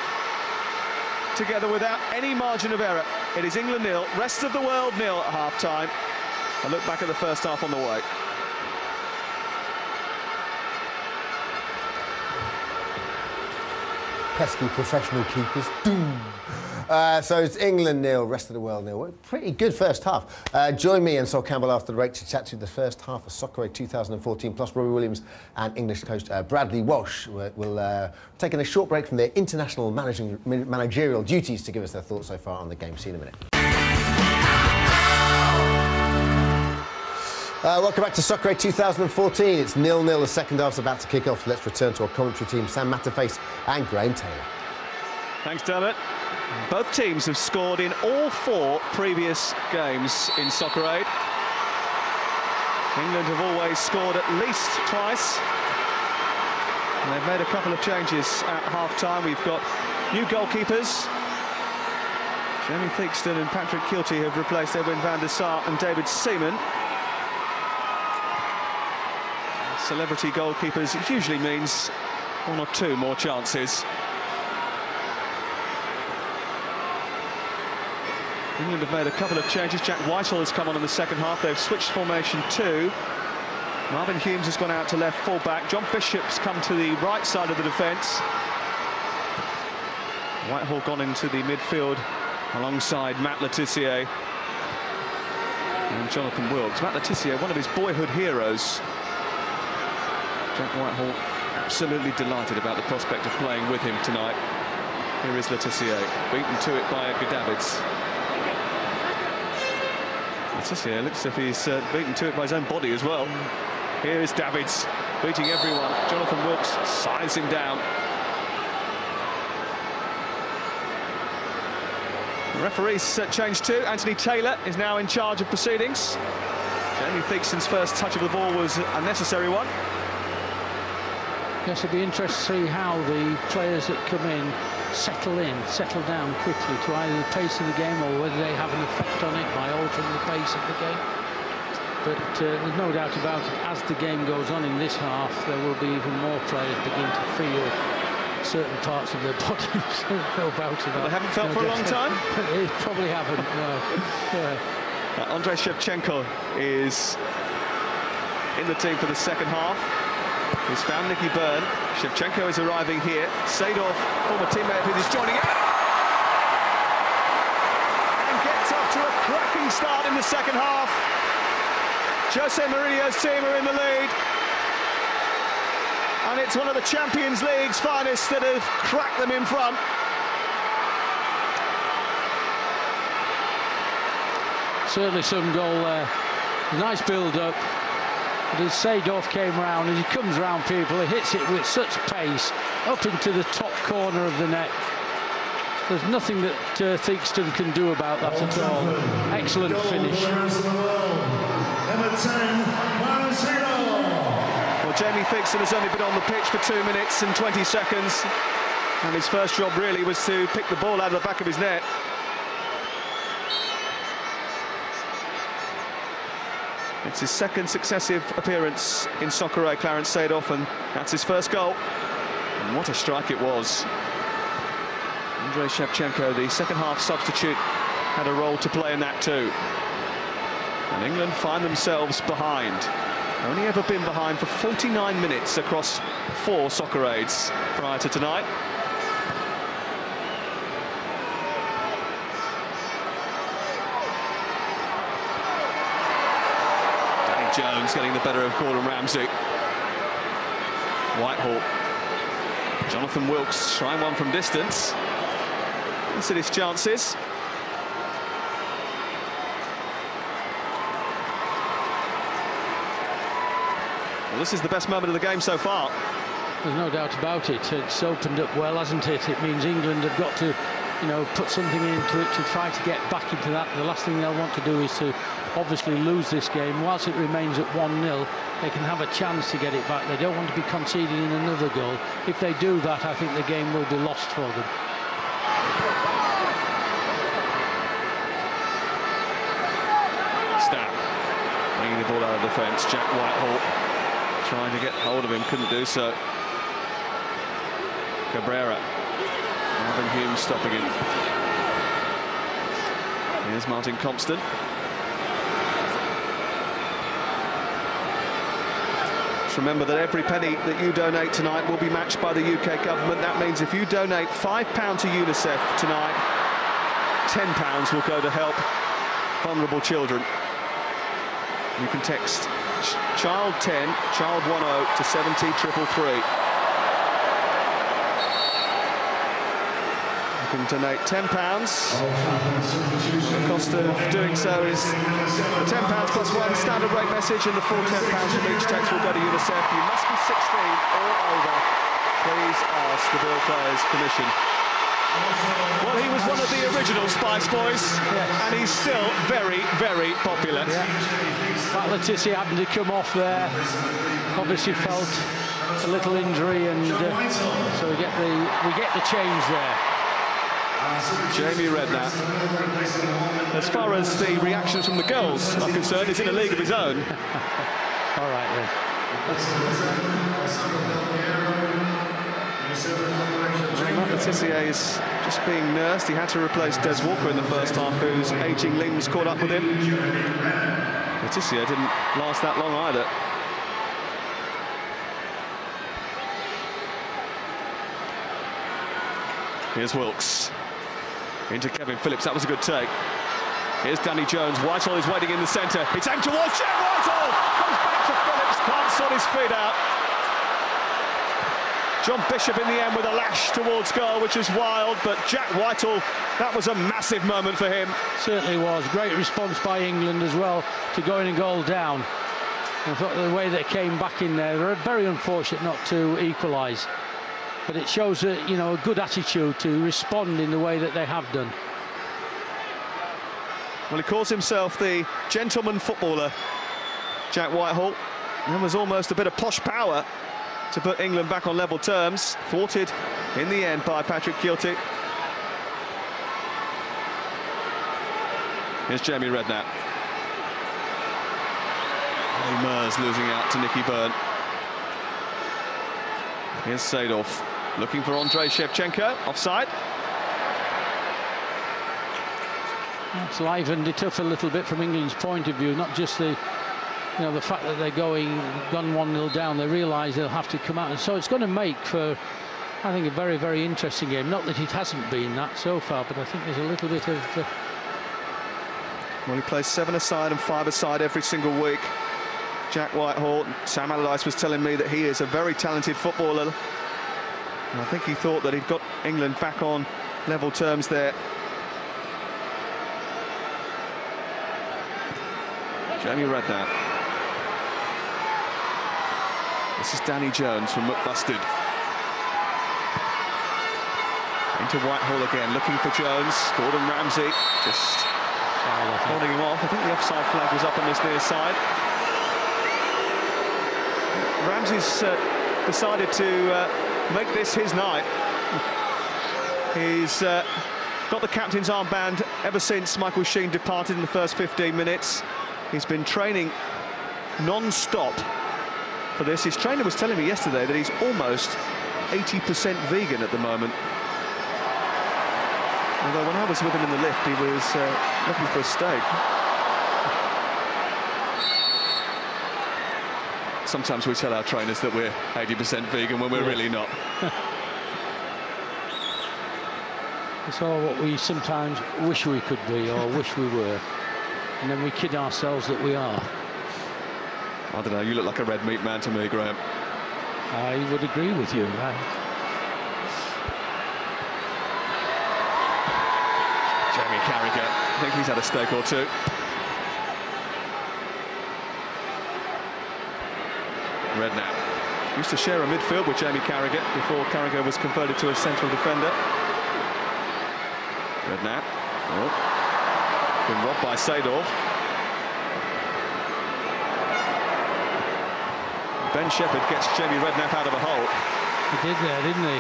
together without any margin of error. It is England 0, rest of the world 0 at half-time. A look back at the first half on the way. Pesky professional keepers. Doom. So it's England 0, rest of the world 0. Pretty good first half. Join me and Sol Campbell after the break to chat through the first half of Soccer 2014, plus Robbie Williams and English coach Bradley Walsh will taking a short break from their international managerial duties to give us their thoughts so far on the game. See you in a minute. Welcome back to Soccer 2014. It's 0-0. The second half's about to kick off. Let's return to our commentary team, Sam Matterface and Graham Taylor. Thanks, Dermot. Both teams have scored in all 4 previous games in Soccer Aid. England have always scored at least twice. And they've made a couple of changes at half-time. We've got new goalkeepers. Jamie Theakston and Patrick Kilty have replaced Edwin van der Sar and David Seaman. Celebrity goalkeepers usually means 1 or 2 more chances. England have made a couple of changes. Jack Whitehall has come on in the second half. They've switched formation too. Marvin Humes has gone out to left full-back. John Bishop's come to the right side of the defence. Whitehall gone into the midfield alongside Matt Le Tissier and Jonathan Wilkes. Matt Le Tissier, one of his boyhood heroes. Jack Whitehall absolutely delighted about the prospect of playing with him tonight. Here is Le Tissier, beaten to it by Edgar Davids. Le Tissier looks as if he's beaten to it by his own body as well. Here is Davids, beating everyone. Jonathan Wilkes scythes him down. The referee's changed too. Anthony Taylor is now in charge of proceedings. Jamie Theakston's first touch of the ball was a necessary one. Yes, it'll be interesting to see how the players that come in settle down quickly to either the pace of the game or whether they have an effect on it by altering the pace of the game. But there's no doubt about it, as the game goes on in this half, there will be even more players begin to feel certain parts of their bodies. No doubt about it. They haven't felt for a long time? They probably haven't, no. Yeah. Andrei Shevchenko is in the team for the second half. He's found Nicky Byrne. Shevchenko is arriving here. Seedorf, former teammate of his, is joining it. And gets off to a cracking start in the second half. Jose Mourinho's team are in the lead. And it's one of the Champions League's finest that have cracked them in front. Certainly some goal there. Nice build-up. But as Seedorf came round, as he comes round people, he hits it with such pace up into the top corner of the net. There's nothing that Theakston can do about that at all. Excellent finish. Well, Jamie Theakston has only been on the pitch for 2 minutes and 20 seconds. And his first job really was to pick the ball out of the back of his net. It's his second successive appearance in Soccer A, Clarence Seedorf, and that's his first goal. And what a strike it was. Andrei Shevchenko, the second-half substitute, had a role to play in that too. And England find themselves behind. Only ever been behind for 49 minutes across 4 Soccer Aids prior to tonight. Danny Jones getting the better of Gordon Ramsay. Whitehall. Jonathan Wilkes trying one from distance. Let's see his chances. Well, this is the best moment of the game so far. There's no doubt about it. It's opened up well, hasn't it? It means England have got to, you know, put something into it to try to get back into that. The last thing they'll want to do is to obviously lose this game. Whilst it remains at 1-0, they can have a chance to get it back. They don't want to be conceding in another goal. If they do that, I think the game will be lost for them. Stat bringing the ball out of defence. Jack Whitehall trying to get hold of him, couldn't do so. Cabrera. Marvin Humes stopping him. Here's Martin Compston. Just remember that every penny that you donate tonight will be matched by the UK government. That means if you donate £5 to UNICEF tonight, £10 will go to help vulnerable children. You can text child 10, child 10 to 70333. You can donate £10. The cost of doing so is £10 plus one standard rate message, and the full £10 from each text will go to UNICEF. You must be 16 or over. Please ask the ball players' permission. Well, he was one of the original Spice Boys, and he's still very, very popular. Matt Letizia having to come off there, obviously felt a little injury, and so we get the change there. Jamie Redknapp, as far as the reactions from the girls are concerned, is in a league of his own. All right then. Matt Letizia is just being nursed. He had to replace Des Walker in the first half, whose ageing limbs caught up with him. Letizia didn't last that long either. Here's Wilkes. Into Kevin Phillips. That was a good take. Here's Danny Jones. Whitehall is waiting in the centre. It's aimed towards Jack Whitehall. Comes back to Phillips. Can't sort his feet out. John Bishop in the end with a lash towards goal, which is wild, but Jack Whitehall, that was a massive moment for him. Certainly was. Great response by England as well to going a goal down. I thought the way they came back in there, they were very unfortunate not to equalise. But it shows that, you know, a good attitude to respond in the way that they have done. Well, he calls himself the gentleman footballer, Jack Whitehall. There was almost a bit of posh power to put England back on level terms. Thwarted in the end by Patrick Kielty. Here's Jamie Redknapp. Ollie Mers losing out to Nicky Byrne. Here's Seedorf looking for Andrei Shevchenko. Offside. It's livened it up a little bit from England's point of view, not just the, you know, the fact that they're gone 1-0 down. They realise they'll have to come out, and so it's going to make for, I think, a very, very interesting game. Not that it hasn't been that so far, but I think there's a little bit of Well, he plays 7-a-side and 5-a-side every single week. Jack Whitehall. Sam Allardyce was telling me that he is a very talented footballer, and I think he thought that he'd got England back on level terms there. Jamie Redknapp. This is Danny Jones from McBusted. Into Whitehall again, looking for Jones. Gordon Ramsay just holding him off. I think the offside flag was up on this near side. Ramsey's decided to make this his night. He's got the captain's armband ever since Michael Sheen departed in the first 15 minutes. He's been training non-stop for this. His trainer was telling me yesterday that he's almost 80% vegan at the moment. Although when I was with him in the lift, he was looking for a steak. Sometimes we tell our trainers that we're 80% vegan when we're really not. It's all what we sometimes wish we could be or wish we were. And then we kid ourselves that we are. I don't know, you look like a red meat man to me, Graham. I would agree with you. Jamie Carragher, I think he's had a steak or two. Redknapp used to share a midfield with Jamie Carragher before Carragher was converted to a central defender. Redknapp, been robbed by Seedorf. Ben Shepherd gets Jamie Redknapp out of a hole. He did there, didn't he?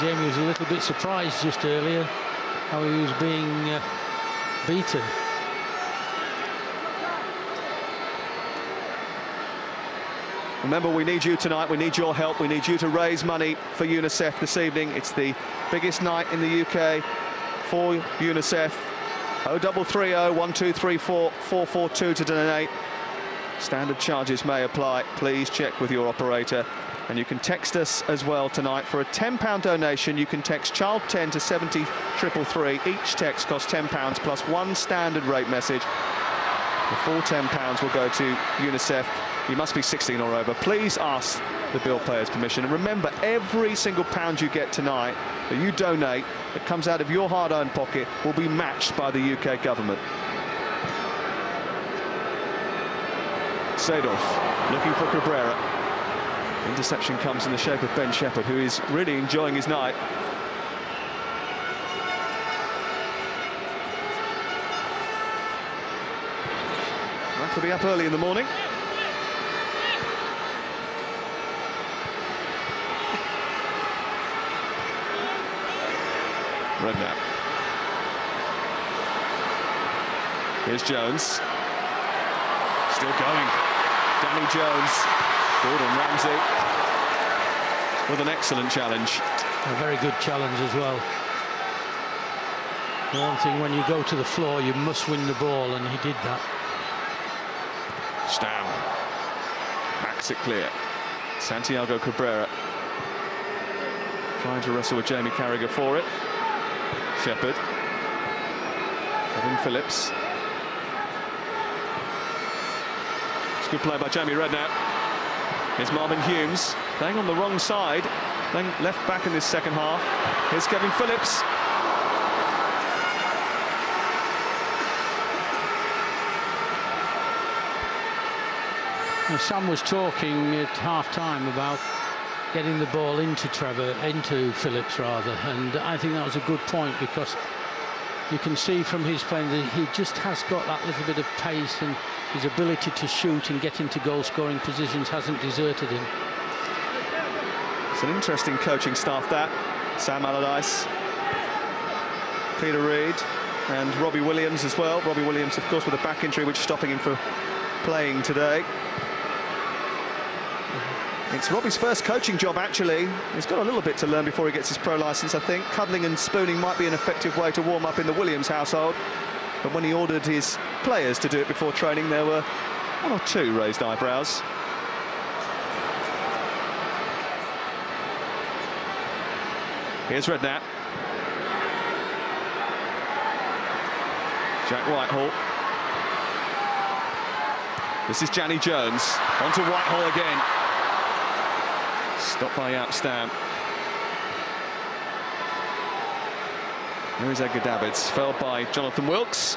Jamie was a little bit surprised just earlier how he was being beaten. Remember, we need you tonight. We need your help. We need you to raise money for UNICEF this evening. It's the biggest night in the UK for UNICEF. 0330 1234 442 to donate. Standard charges may apply. Please check with your operator. And you can text us as well tonight. For a £10 donation, you can text child 10 to 70333. Each text costs £10 plus one standard rate message. The full £10 will go to UNICEF. You must be 16 or over. Please ask the bill payer's permission. And remember, every single pound you get tonight that you donate, that comes out of your hard-earned pocket, will be matched by the UK government. Seedorf looking for Cabrera. Interception comes in the shape of Ben Shepherd, who is really enjoying his night. That will be up early in the morning. Redknapp. Here's Jones. Still going. Danny Jones. Gordon Ramsay with an excellent challenge. A very good challenge as well. The one thing, when you go to the floor, you must win the ball, and he did that. Stam backs it clear. Santiago Cabrera trying to wrestle with Jamie Carragher for it. Shepherd. Kevin Phillips. It's good play by Jamie Redknapp. Here's Marvin Humes playing on the wrong side, playing left back in this second half. Here's Kevin Phillips. Well, Sam was talking at half-time about getting the ball into Phillips rather, and I think that was a good point, because you can see from his playing that he just has got that little bit of pace, and his ability to shoot and get into goal-scoring positions hasn't deserted him. It's an interesting coaching staff, that. Sam Allardyce, Peter Reid and Robbie Williams as well. Robbie Williams, of course, with a back injury which is stopping him from playing today. It's Robbie's first coaching job, actually. He's got a little bit to learn before he gets his pro licence, I think. Cuddling and spooning might be an effective way to warm up in the Williams household. But when he ordered his players to do it before training, there were one or two raised eyebrows. Here's Redknapp. Jack Whitehall. This is Danny Jones. On to Whitehall again. Stopped by Jaap Stam. Here is Edgar Davids, felled by Jonathan Wilkes.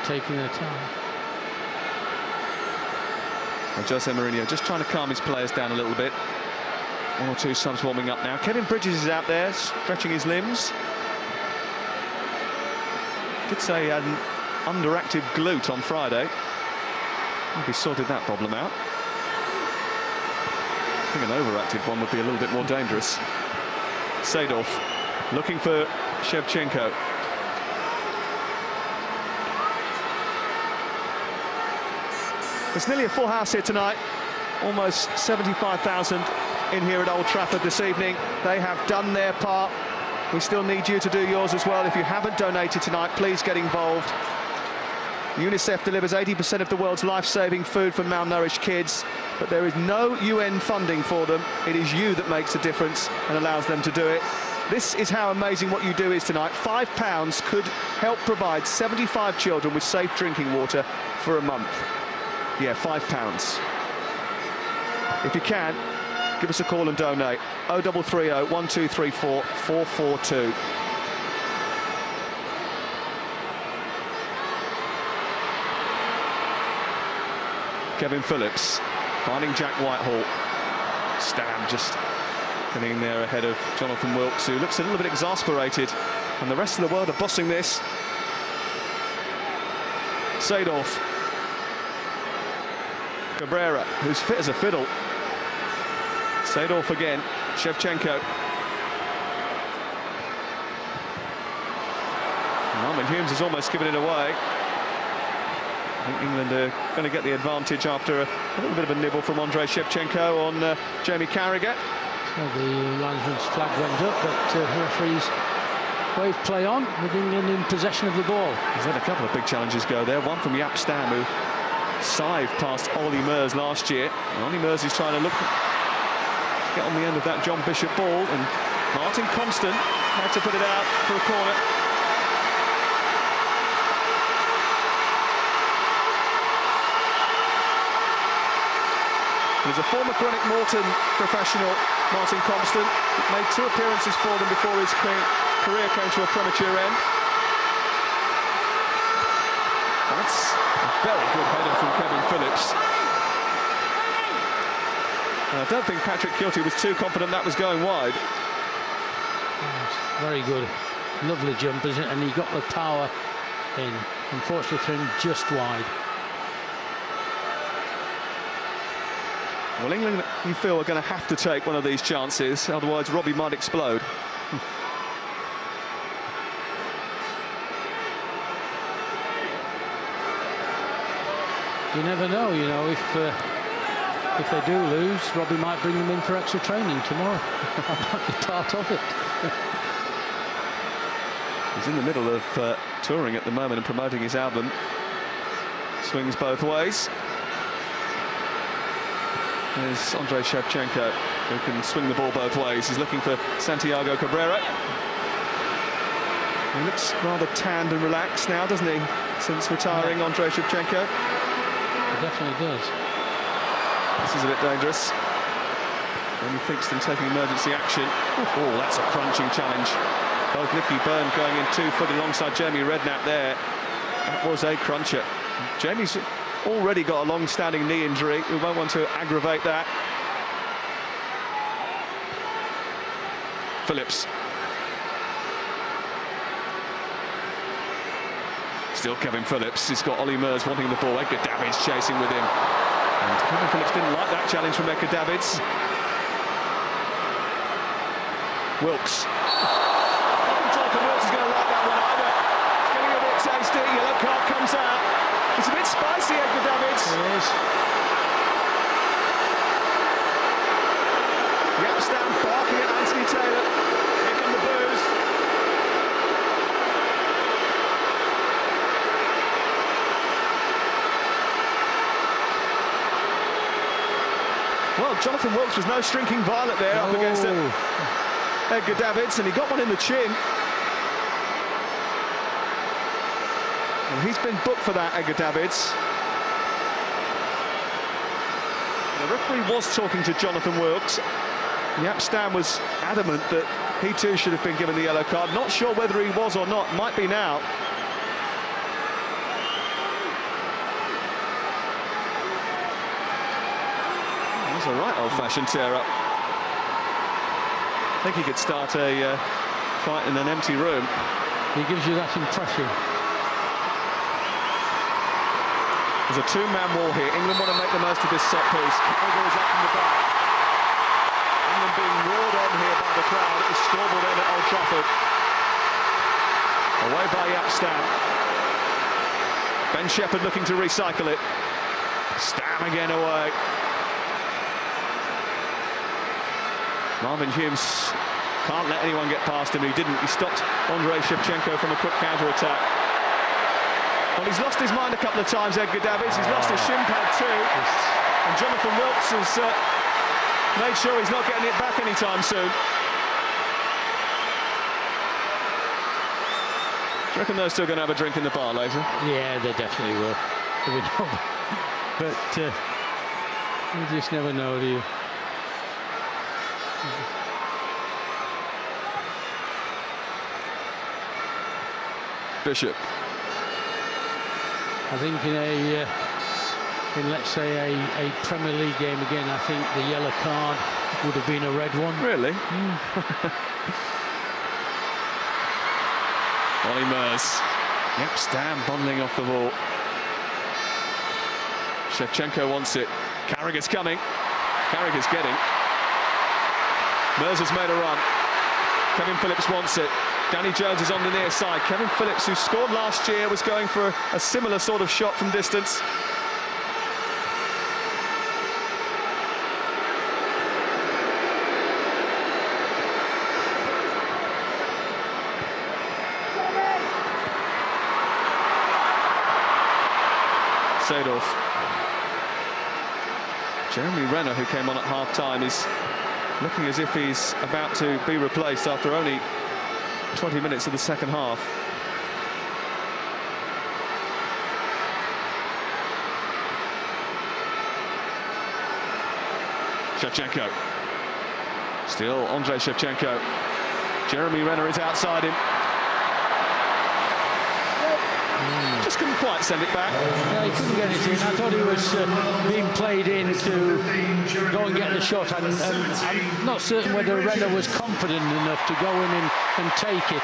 Taking their time. And Jose Mourinho just trying to calm his players down a little bit. One or two subs warming up now. Kevin Bridges is out there, stretching his limbs. Did say he had an underactive glute on Friday. Maybe sorted that problem out. I think an overactive one would be a little bit more dangerous. Seedorf looking for Shevchenko. It's nearly a full house here tonight. Almost 75,000 in here at Old Trafford this evening. They have done their part. We still need you to do yours as well. If you haven't donated tonight, please get involved. UNICEF delivers 80% of the world's life-saving food for malnourished kids, but there is no UN funding for them. It is you that makes a difference and allows them to do it. This is how amazing what you do is tonight. £5 could help provide 75 children with safe drinking water for a month. Yeah, £5. If you can, give us a call and donate. 0330 1234 442. Kevin Phillips finding Jack Whitehall. Stam just getting in there ahead of Jonathan Wilkes, who looks a little bit exasperated, and the rest of the world are bossing this. Seedorf. Cabrera, who's fit as a fiddle. Seedorf again. Shevchenko. Marvin Humes has almost given it away. I think England are going to get the advantage after a little bit of a nibble from Andrei Shevchenko on Jamie Carragher. Well, the linesman's flag went up, but the referee's wave play on with England in possession of the ball. He's had a couple of big challenges go there. One from Jaap Stam, who sived past Ollie Mers last year. And Ollie Mers is trying to get on the end of that John Bishop ball, and Martin Constant had to put it out for a corner. There's a former Greenock Morton professional, Martin Constant, made 2 appearances for them before his career came to a premature end. That's a very good header from Kevin Phillips. And I don't think Patrick Kilty was too confident that was going wide. Very good. Lovely jump, isn't it? And he got the power in. Unfortunately for him, just wide. Well, England, you feel, are going to have to take one of these chances, otherwise Robbie might explode. You never know, you know, if they do lose, Robbie might bring them in for extra training tomorrow. That might be part of it. He's in the middle of touring at the moment and promoting his album. Swings both ways. There's Andrei Shevchenko, who can swing the ball both ways. He's looking for Santiago Cabrera. He looks rather tanned and relaxed now, doesn't he, since retiring, Andrei Shevchenko? He definitely does. This is a bit dangerous. Jamie Theakston taking emergency action. Oh, that's a crunching challenge. Both Nicky Byrne going in 2-foot alongside Jamie Redknapp there. That was a cruncher. Jamie's already got a long-standing knee injury. We won't want to aggravate that. Phillips. Still Kevin Phillips. He's got Ollie Mers wanting the ball. Edgar Davids chasing with him. And Kevin Phillips didn't like that challenge from Edgar Davids. Wilkes. I think Jonathan Wilkes is going to like that one either. It's getting a bit tasty. Yellow card comes out. It's a bit spicy, Edgar Davids. It is. Jaap Stam barking at Anthony Taylor. Here come the boos. Well, Jonathan Wilkes was no shrinking violet there up against Edgar Davids, and he got one in the chin. And he's been booked for that, Edgar Davids. The referee was talking to Jonathan Wilkes. Jaap Stam was adamant that he too should have been given the yellow card. Not sure whether he was or not. Might be now. That's a right old-fashioned tear-up. I think he could start a fight in an empty room. He gives you that impression. There's There's a two-man wall here. England want to make the most of this set piece. Carragher is up from the back. England being roared on here by the crowd at the scoreboard end at Old Trafford. Away by Stam. Ben Shepherd looking to recycle it. Stam again away. Marvin Humes can't let anyone get past him. He didn't. He stopped Andrei Shevchenko from a quick counter-attack. Well, he's lost his mind a couple of times, Edgar Davids. He's lost his shin pad too. And Jonathan Wilkes has made sure he's not getting it back anytime soon. Do you reckon they're still going to have a drink in the bar later? Yeah, they definitely will. But you just never know, do you? Bishop. I think in let's say a Premier League game again, I think the yellow card would have been a red one. Really? Ollie Mers. Yep, Stam bundling off the ball. Shevchenko wants it. Carragher's coming. Carragher's getting. Mers has made a run. Kevin Phillips wants it. Danny Jones is on the near side. Kevin Phillips, who scored last year, was going for a similar sort of shot from distance. Seedorf. Jeremy Renner, who came on at half-time, is looking as if he's about to be replaced after only 20 minutes of the second half. Shevchenko. Still Andrei Shevchenko. Jeremy Renner is outside him. Just couldn't quite send it back. Yeah, he couldn't get it in. I thought he was being played in to go and get the shot, and I'm not certain whether Renner was confident enough to go in and take it.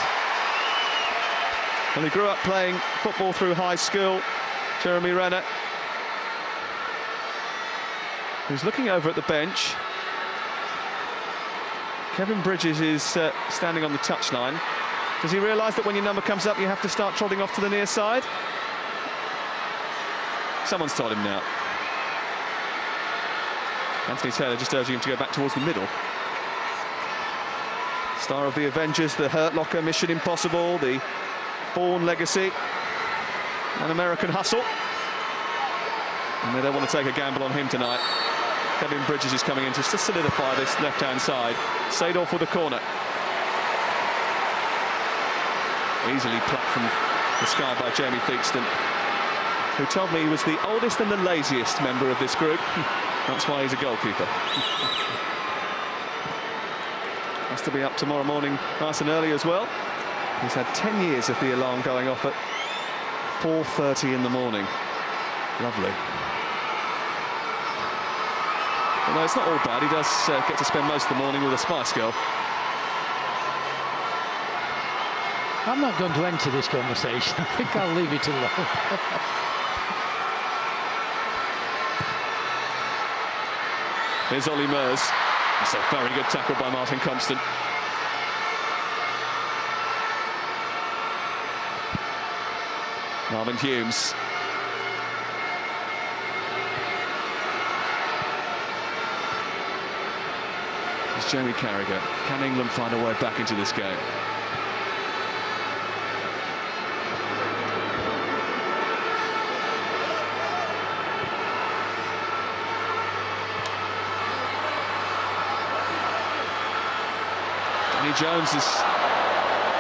Well, he grew up playing football through high school, Jeremy Renner. He's looking over at the bench. Kevin Bridges is standing on the touchline. Does he realise that when your number comes up, you have to start trotting off to the near side? Someone's told him now. Anthony Taylor just urging him to go back towards the middle. Star of the Avengers, the Hurt Locker, Mission Impossible, the Bourne Legacy, and American Hustle. And they don't want to take a gamble on him tonight. Kevin Bridges is coming in just to solidify this left-hand side. Seedorf with a corner. Easily plucked from the sky by Jamie Theakston, who told me he was the oldest and the laziest member of this group. That's why he's a goalkeeper. Has to be up tomorrow morning nice and early as well. He's had 10 years of the alarm going off at 4:30 in the morning. Lovely. Although it's not all bad, he does get to spend most of the morning with a Spice Girl. I'm not going to enter this conversation. I think I'll leave it alone. Here's Ollie Mers. It's a very good tackle by Martin Compston. Marvin Humes. It's Jamie Carragher. Can England find a way back into this game? Danny Jones is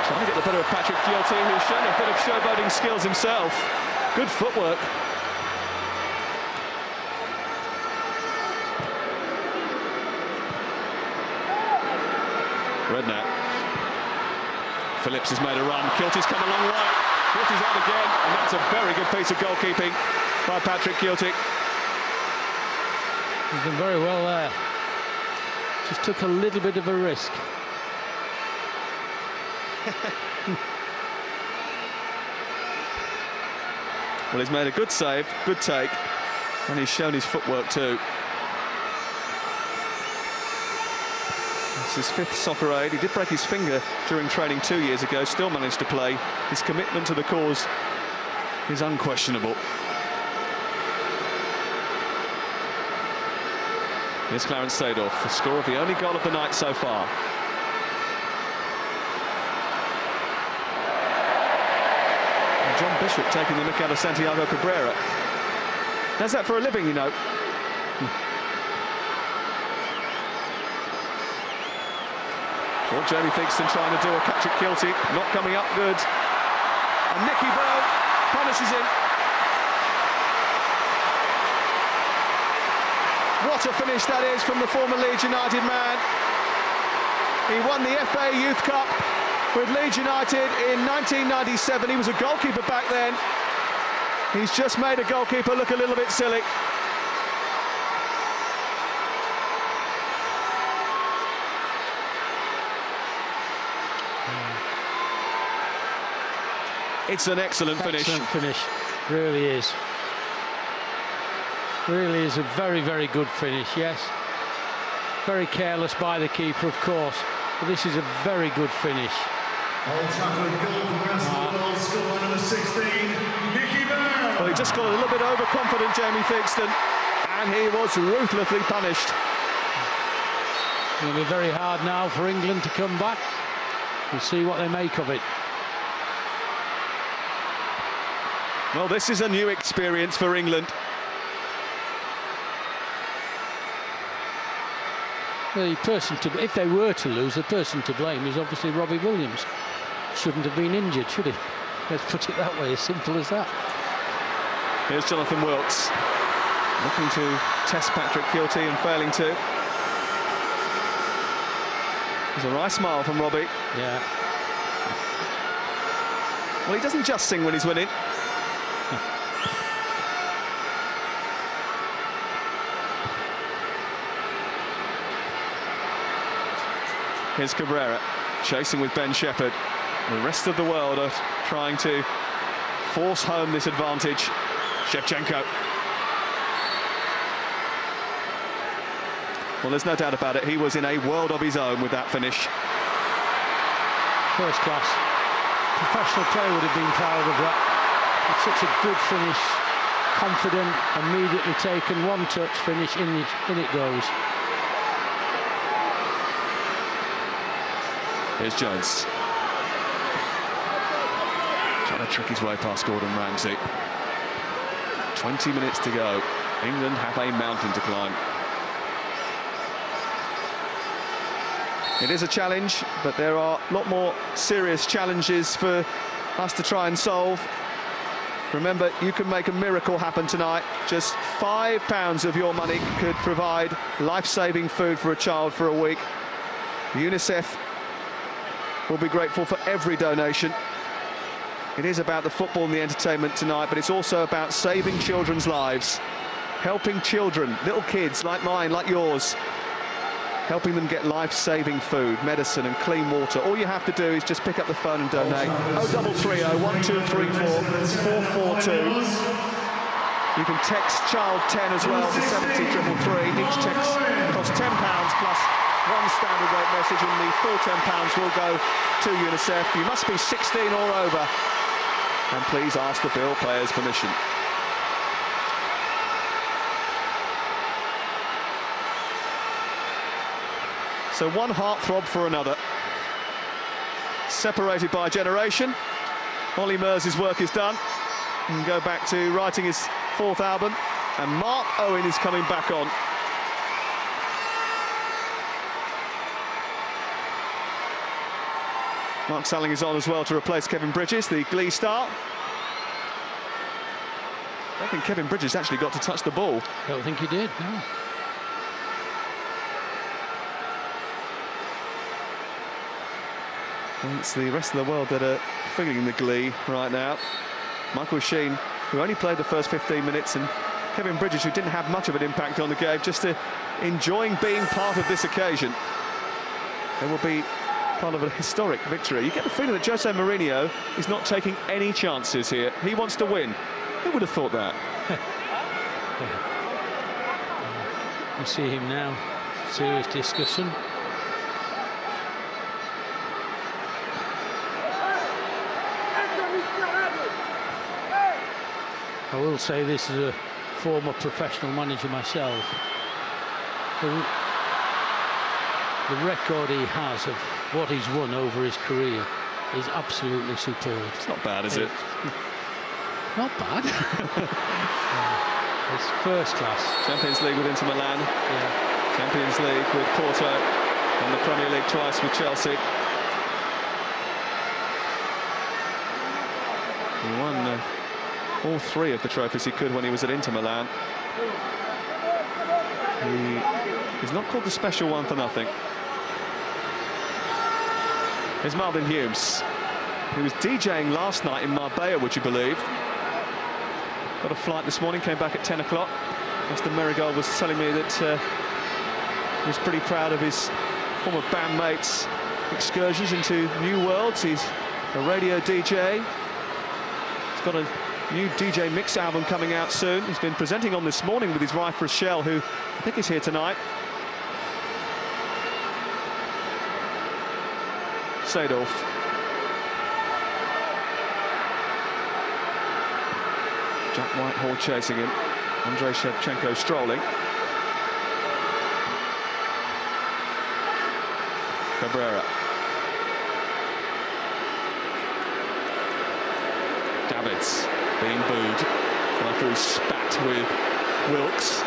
trying to get the better of Patrick Guilty, who's shown a bit of showboating skills himself. Good footwork. Redknapp. Phillips has made a run. Kilty's come a long way. Kilty's out again, and that's a very good piece of goalkeeping by Patrick Guilty. He's done very well there. Just took a little bit of a risk. Well, he's made a good save, good take, and he's shown his footwork too. It's his 5th soccer aid. He did break his finger during training 2 years ago, still managed to play. His commitment to the cause is unquestionable. Here's Clarence Seedorf, the scorer of the only goal of the night so far. And John Bishop taking the mick out of Santiago Cabrera. Does that for a living, you know. Well, Jamie Theakston trying to do a catch at Kilty, not coming up good. And Nicky Bell punishes him. What a finish that is from the former Leeds United man. He won the FA Youth Cup with Leeds United in 1997. He was a goalkeeper back then. He's just made a goalkeeper look a little bit silly. It's an excellent finish. Excellent finish, really is. Really is a very, very good finish, yes. Very careless by the keeper, of course, but this is a very good finish. Old Trafford goal for the rest of the world, score number 16, Nicky Bell. Well, he just got a little bit overconfident, Jamie Theakston, and he was ruthlessly punished. It'll be very hard now for England to come back. We'll see what they make of it. Well, this is a new experience for England. The person to, if they were to lose, the person to blame is obviously Robbie Williams. Shouldn't have been injured, should he? Let's put it that way, as simple as that. Here's Jonathan Wilkes, looking to test Patrick Kilty and failing to. There's a wry smile from Robbie. Yeah. Well, he doesn't just sing when he's winning. Here's Cabrera, chasing with Ben Shepherd. The rest of the world are trying to force home this advantage. Shevchenko. Well, there's no doubt about it. He was in a world of his own with that finish. First class. Professional player would have been proud of that. It's such a good finish. Confident, immediately taken, one touch finish, in it goes. Here's Jones. Trying to trick his way past Gordon Ramsay. 20 minutes to go. England have a mountain to climb. It is a challenge, but there are a lot more serious challenges for us to try and solve. Remember, you can make a miracle happen tonight. Just £5 of your money could provide life-saving food for a child for a week. UNICEF will be grateful for every donation. It is about the football and the entertainment tonight, but it's also about saving children's lives, helping children, little kids like mine, like yours, helping them get life-saving food, medicine and clean water. All you have to do is just pick up the phone and donate. 0330 1234 442. You can text child 10 as well to 70333. Each text costs £10 plus one standard rate message, and the full £10 will go to UNICEF. You must be 16 or over, and please ask the bill payer's permission. So one heartthrob for another. Separated by generation. Ollie Murs' work is done. He can go back to writing his 4th album, and Mark Owen is coming back on. Mark Salling is on as well to replace Kevin Bridges, the Glee star. I don't think Kevin Bridges actually got to touch the ball. I don't think he did, no. Well, it's the rest of the world that are feeling the glee right now. Michael Sheen, who only played the first 15 minutes, and Kevin Bridges, who didn't have much of an impact on the game, just enjoying being part of this occasion. They will be part of a historic victory. You get the feeling that Jose Mourinho is not taking any chances here. He wants to win. Who would have thought that? You see him now. Serious discussion. I will say this as a former professional manager myself. The record he has of what he's won over his career is absolutely superb. It's not bad, is it? Not bad. It's first class. Champions League with Inter Milan. Yeah. Champions League with Porto. And the Premier League twice with Chelsea. He won all three of the trophies he could when he was at Inter Milan. He's not called the special one for nothing. Here's Marvin Humes. He was DJing last night in Marbella, would you believe? Got a flight this morning, came back at 10 o'clock. Mr. Marigold was telling me that he was pretty proud of his former bandmates' excursions into new worlds. He's a radio DJ. He's got a new DJ mix album coming out soon. He's been presenting on this morning with his wife Rochelle, who I think is here tonight. Seedorf. Jack Whitehall chasing him. Andrei Shevchenko strolling. Cabrera. Davids being booed after he spat with Wilkes.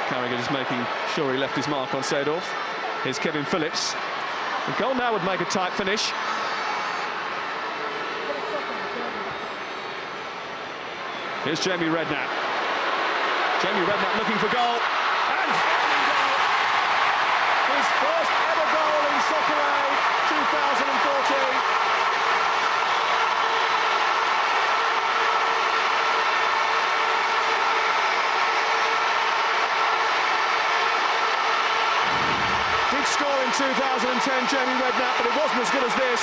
Carragher just making sure he left his mark on Seedorf. Here's Kevin Phillips. The goal now would make a tight finish. Here's Jamie Redknapp. Jamie Redknapp looking for goal. And finding goal. His first ever goal in Soccer Aid 2014. Score in 2010, Jamie Redknapp, but it wasn't as good as this.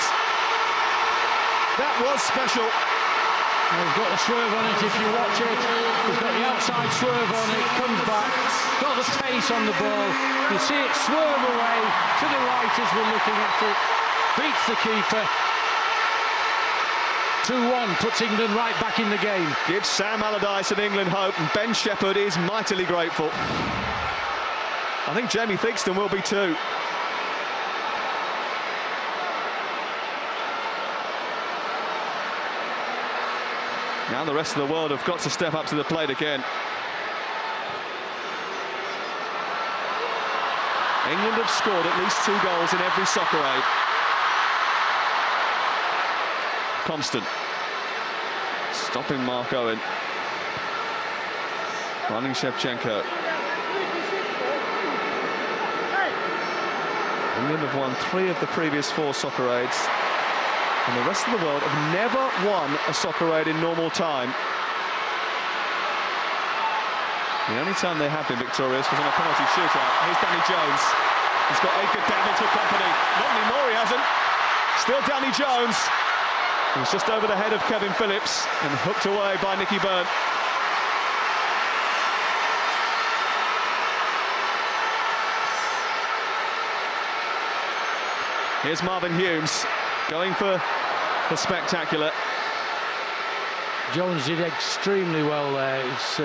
That was special. He's got the swerve on it if you watch it. He's got the outside swerve on it, comes back, got the pace on the ball. You see it swerve away to the right as we're looking at it. Beats the keeper. 2-1, puts England right back in the game. Gives Sam Allardyce and England hope, and Ben Shepherd is mightily grateful. I think Jamie Theakston will be too. Now the rest of the world have got to step up to the plate again. England have scored at least 2 goals in every Soccer Aid. Constant. Stopping Mark Owen. Running Shevchenko. England have won 3 of the previous 4 Soccer Aids. And the rest of the world have never won a Soccer Aid in normal time. The only time they have been victorious was on a penalty shootout. Here's Danny Jones. He's got Edgar Davids for company. Not anymore, he hasn't. Still Danny Jones. He was just over the head of Kevin Phillips and hooked away by Nicky Byrne. Here's Marvin Humes going for the spectacular. Jones did extremely well there. He's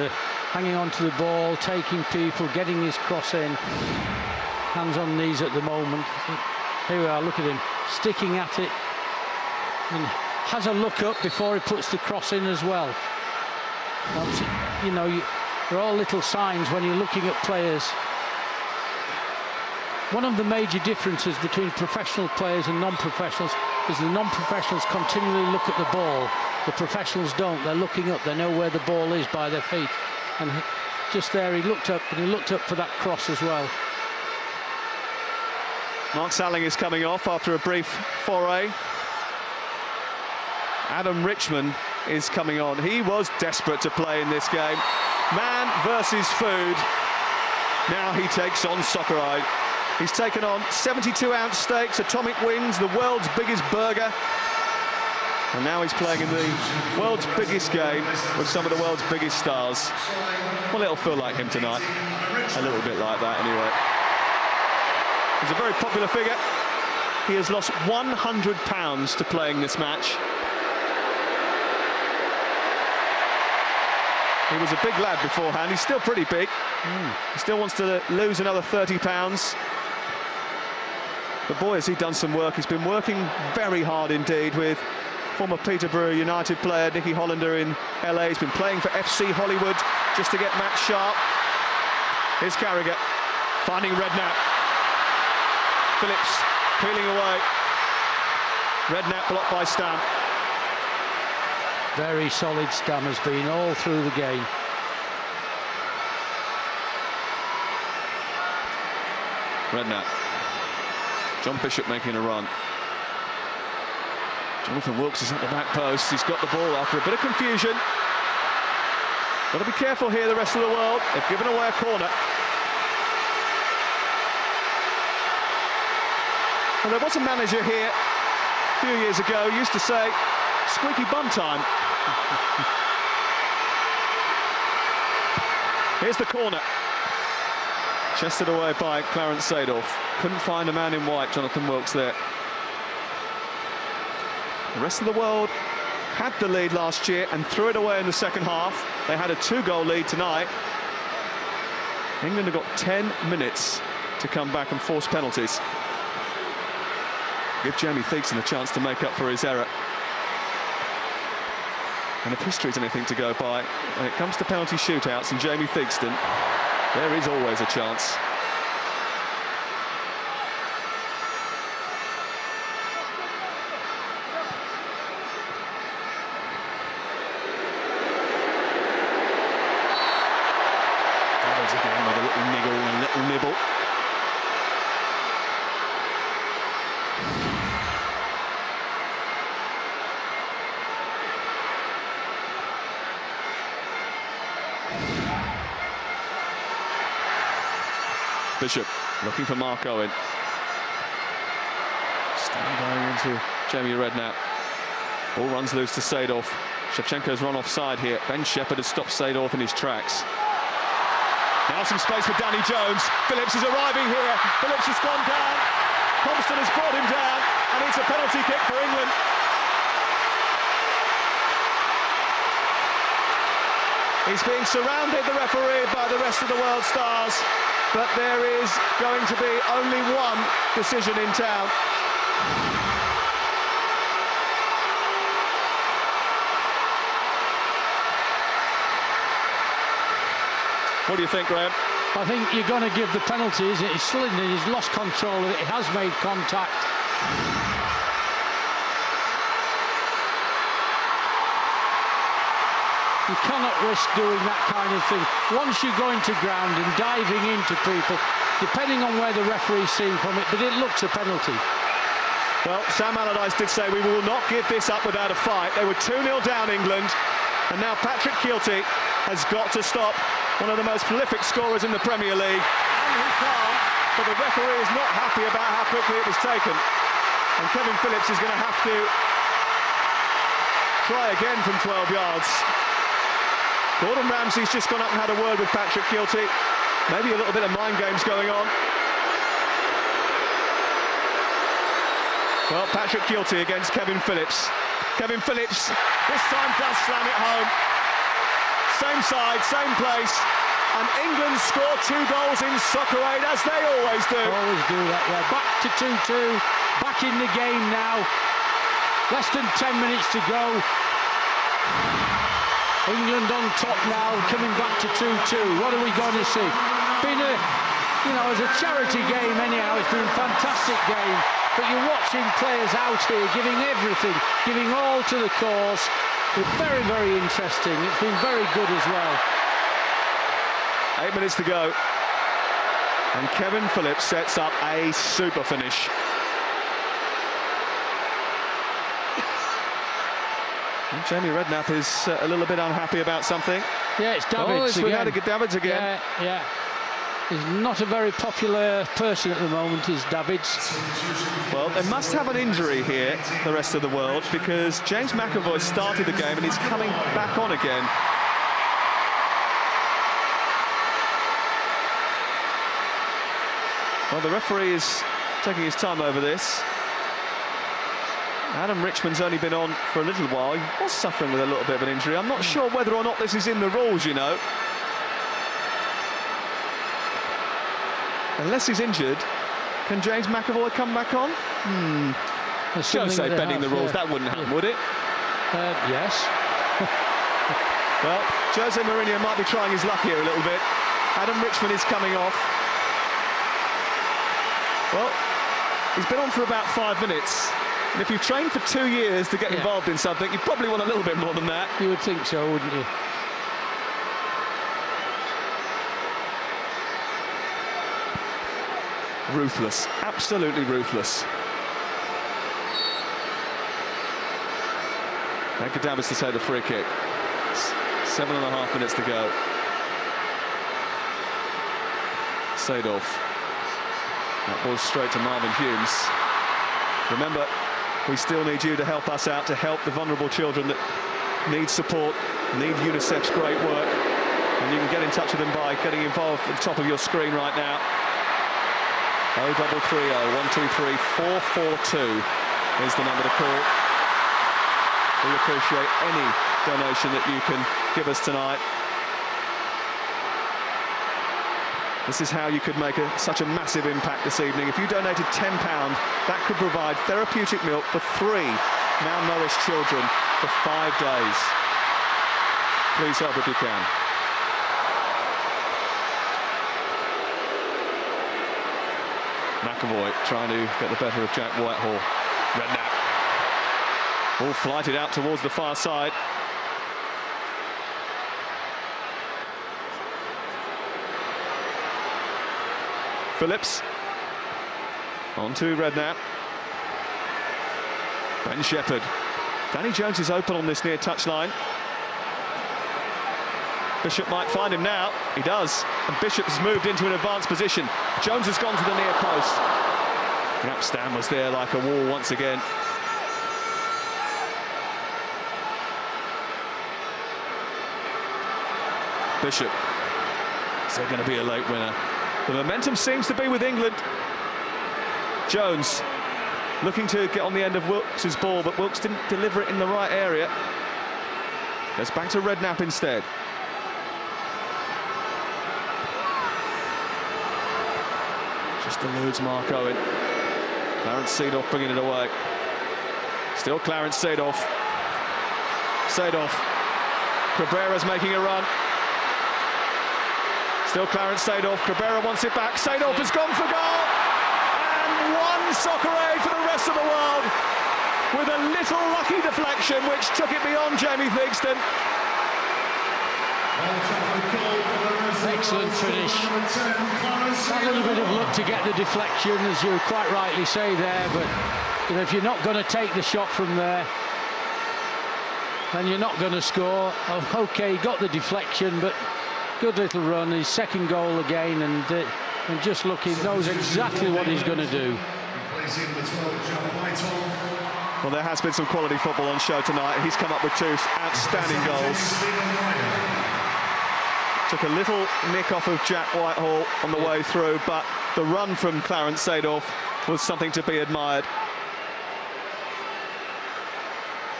hanging on to the ball, taking people, getting his cross in. Hands on knees at the moment. Here we are, look at him, sticking at it. And has a look up before he puts the cross in as well. You know, there are all little signs when you're looking at players. One of the major differences between professional players and non-professionals is the non-professionals continually look at the ball. The professionals don't. They're looking up. They know where the ball is by their feet. And just there, he looked up, and he looked up for that cross as well. Mark Salling is coming off after a brief foray. Adam Richman is coming on. He was desperate to play in this game. Man versus food. Now he takes on Soccer Aid. He's taken on 72-ounce steaks, atomic wings, the world's biggest burger. And now he's playing in the world's biggest game with some of the world's biggest stars. Well, it'll feel like him tonight. A little bit like that, anyway. He's a very popular figure. He has lost £100 to playing this match. He was a big lad beforehand. He's still pretty big. He still wants to lose another £30. But boy, has he done some work. He's been working very hard indeed with former Peterborough United player Nicky Hollander in LA. He's been playing for FC Hollywood just to get match sharp. Here's Carragher finding Redknapp. Phillips peeling away. Redknapp blocked by Stam. Very solid Stam has been all through the game. Redknapp. John Bishop making a run. Jonathan Wilkes is at the back post. He's got the ball after a bit of confusion. Got to be careful here, the rest of the world. They've given away a corner. Well, there was a manager here a few years ago who used to say, squeaky bum time. Here's the corner. Chested away by Clarence Seedorf. Couldn't find a man in white, Jonathan Wilkes there. The rest of the world had the lead last year and threw it away in the second half. They had a 2-goal lead tonight. England have got 10 minutes to come back and force penalties. Give Jamie Theakston a chance to make up for his error. And if history's anything to go by, when it comes to penalty shootouts and Jamie Theakston, there is always a chance. Again with a little niggle and a little nibble. Bishop looking for Mark Owen. Standing into Jamie Redknapp. Ball runs loose to Seedorf. Shevchenko's run offside here. Ben Shepherd has stopped Seedorf in his tracks. Now some space for Danny Jones. Phillips is arriving here. Phillips has gone down. Compston has brought him down, and it's a penalty kick for England. He's being surrounded, the referee, by the rest of the world stars, but there is going to be only one decision in town. What do you think, Graham? I think you're going to give the penalty, isn't it? He's slid in, he's lost control of it, he has made contact. You cannot risk doing that kind of thing. Once you're going to ground and diving into people, depending on where the referee's seen from it, but it looks a penalty. Well, Sam Allardyce did say we will not give this up without a fight. They were 2-0 down, England, and now Patrick Kielty has got to stop one of the most prolific scorers in the Premier League. And he can't, but the referee is not happy about how quickly it was taken. And Kevin Phillips is going to have to try again from 12 yards. Gordon Ramsay's just gone up and had a word with Patrick Kielty. Maybe a little bit of mind games going on. Well, Patrick Kielty against Kevin Phillips. Kevin Phillips this time does slam it home. Same side, same place, and England score 2 goals in Soccer Aid, as they always do. Always do that, yeah. Back to 2-2, back in the game now. Less than 10 minutes to go. England on top now, coming back to 2-2. What are we going to see? Been a, as a charity game anyhow, it's been a fantastic game. But you're watching players out here giving everything, giving all to the cause. It's very, very interesting. It's been very good as well. 8 minutes to go. And Kevin Phillips sets up a super finish. And Jamie Redknapp is a little bit unhappy about something. Yeah, it's Davids again. Davids again. Yeah. is not a very popular person at the moment, is Davids. Well, they must have an injury here, the rest of the world, because James McAvoy started the game and he's coming back on again. Well, the referee is taking his time over this. Adam Richmond's only been on for a little while. He was suffering with a little bit of an injury. I'm not sure whether or not this is in the rules, you know. Unless he's injured, can James McAvoy come back on? Jose bending the rules, that wouldn't happen, would it? Yes. Well, Jose Mourinho might be trying his luck here a little bit. Adam Richmond is coming off. Well, he's been on for about 5 minutes. And if you've trained for 2 years to get involved in something, you probably want a little bit more than that. You would think so, wouldn't you? Ruthless, absolutely ruthless. And Kadamas to take the free kick. 7.5 minutes to go. Seedorf. That ball straight to Marvin Humes. Remember, we still need you to help us out, to help the vulnerable children that need support, need UNICEF's great work. And you can get in touch with them by getting involved at the top of your screen right now. 0330 123 442 is the number to call. We appreciate any donation that you can give us tonight. This is how you could make such a massive impact this evening. If you donated £10, that could provide therapeutic milk for 3 malnourished children for 5 days. Please help if you can. McAvoy trying to get the better of Jack Whitehall. Redknapp. Ball flighted out towards the far side. Phillips. On to Redknapp. Ben Shepherd. Danny Jones is open on this near touchline. Bishop might find him now. He does. And Bishop has moved into an advanced position. Jones has gone to the near post. Rapstam was there like a wall once again. Bishop. Is there going to be a late winner? The momentum seems to be with England. Jones looking to get on the end of Wilkes' ball, but Wilkes didn't deliver it in the right area. Goes back to Redknapp instead. Just eludes Mark Owen. Clarence Seedorf bringing it away. Still Clarence Seedorf. Seedorf. Cabrera's making a run. Still Clarence Seedorf. Cabrera wants it back. Seedorf has gone for goal. And one soccer aid for the rest of the world. With a little lucky deflection, which took it beyond Jamie Theakston. Excellent finish. A little bit of luck to get the deflection, as you quite rightly say there, but you know, if you're not going to take the shot from there, then you're not going to score. OK, got the deflection, but good little run. His second goal again, and just looking, knows exactly what he's going to do. Well, there has been some quality football on show tonight. He's come up with 2 outstanding goals. Took a little nick off of Jack Whitehall on the way through, but the run from Clarence Seedorf was something to be admired.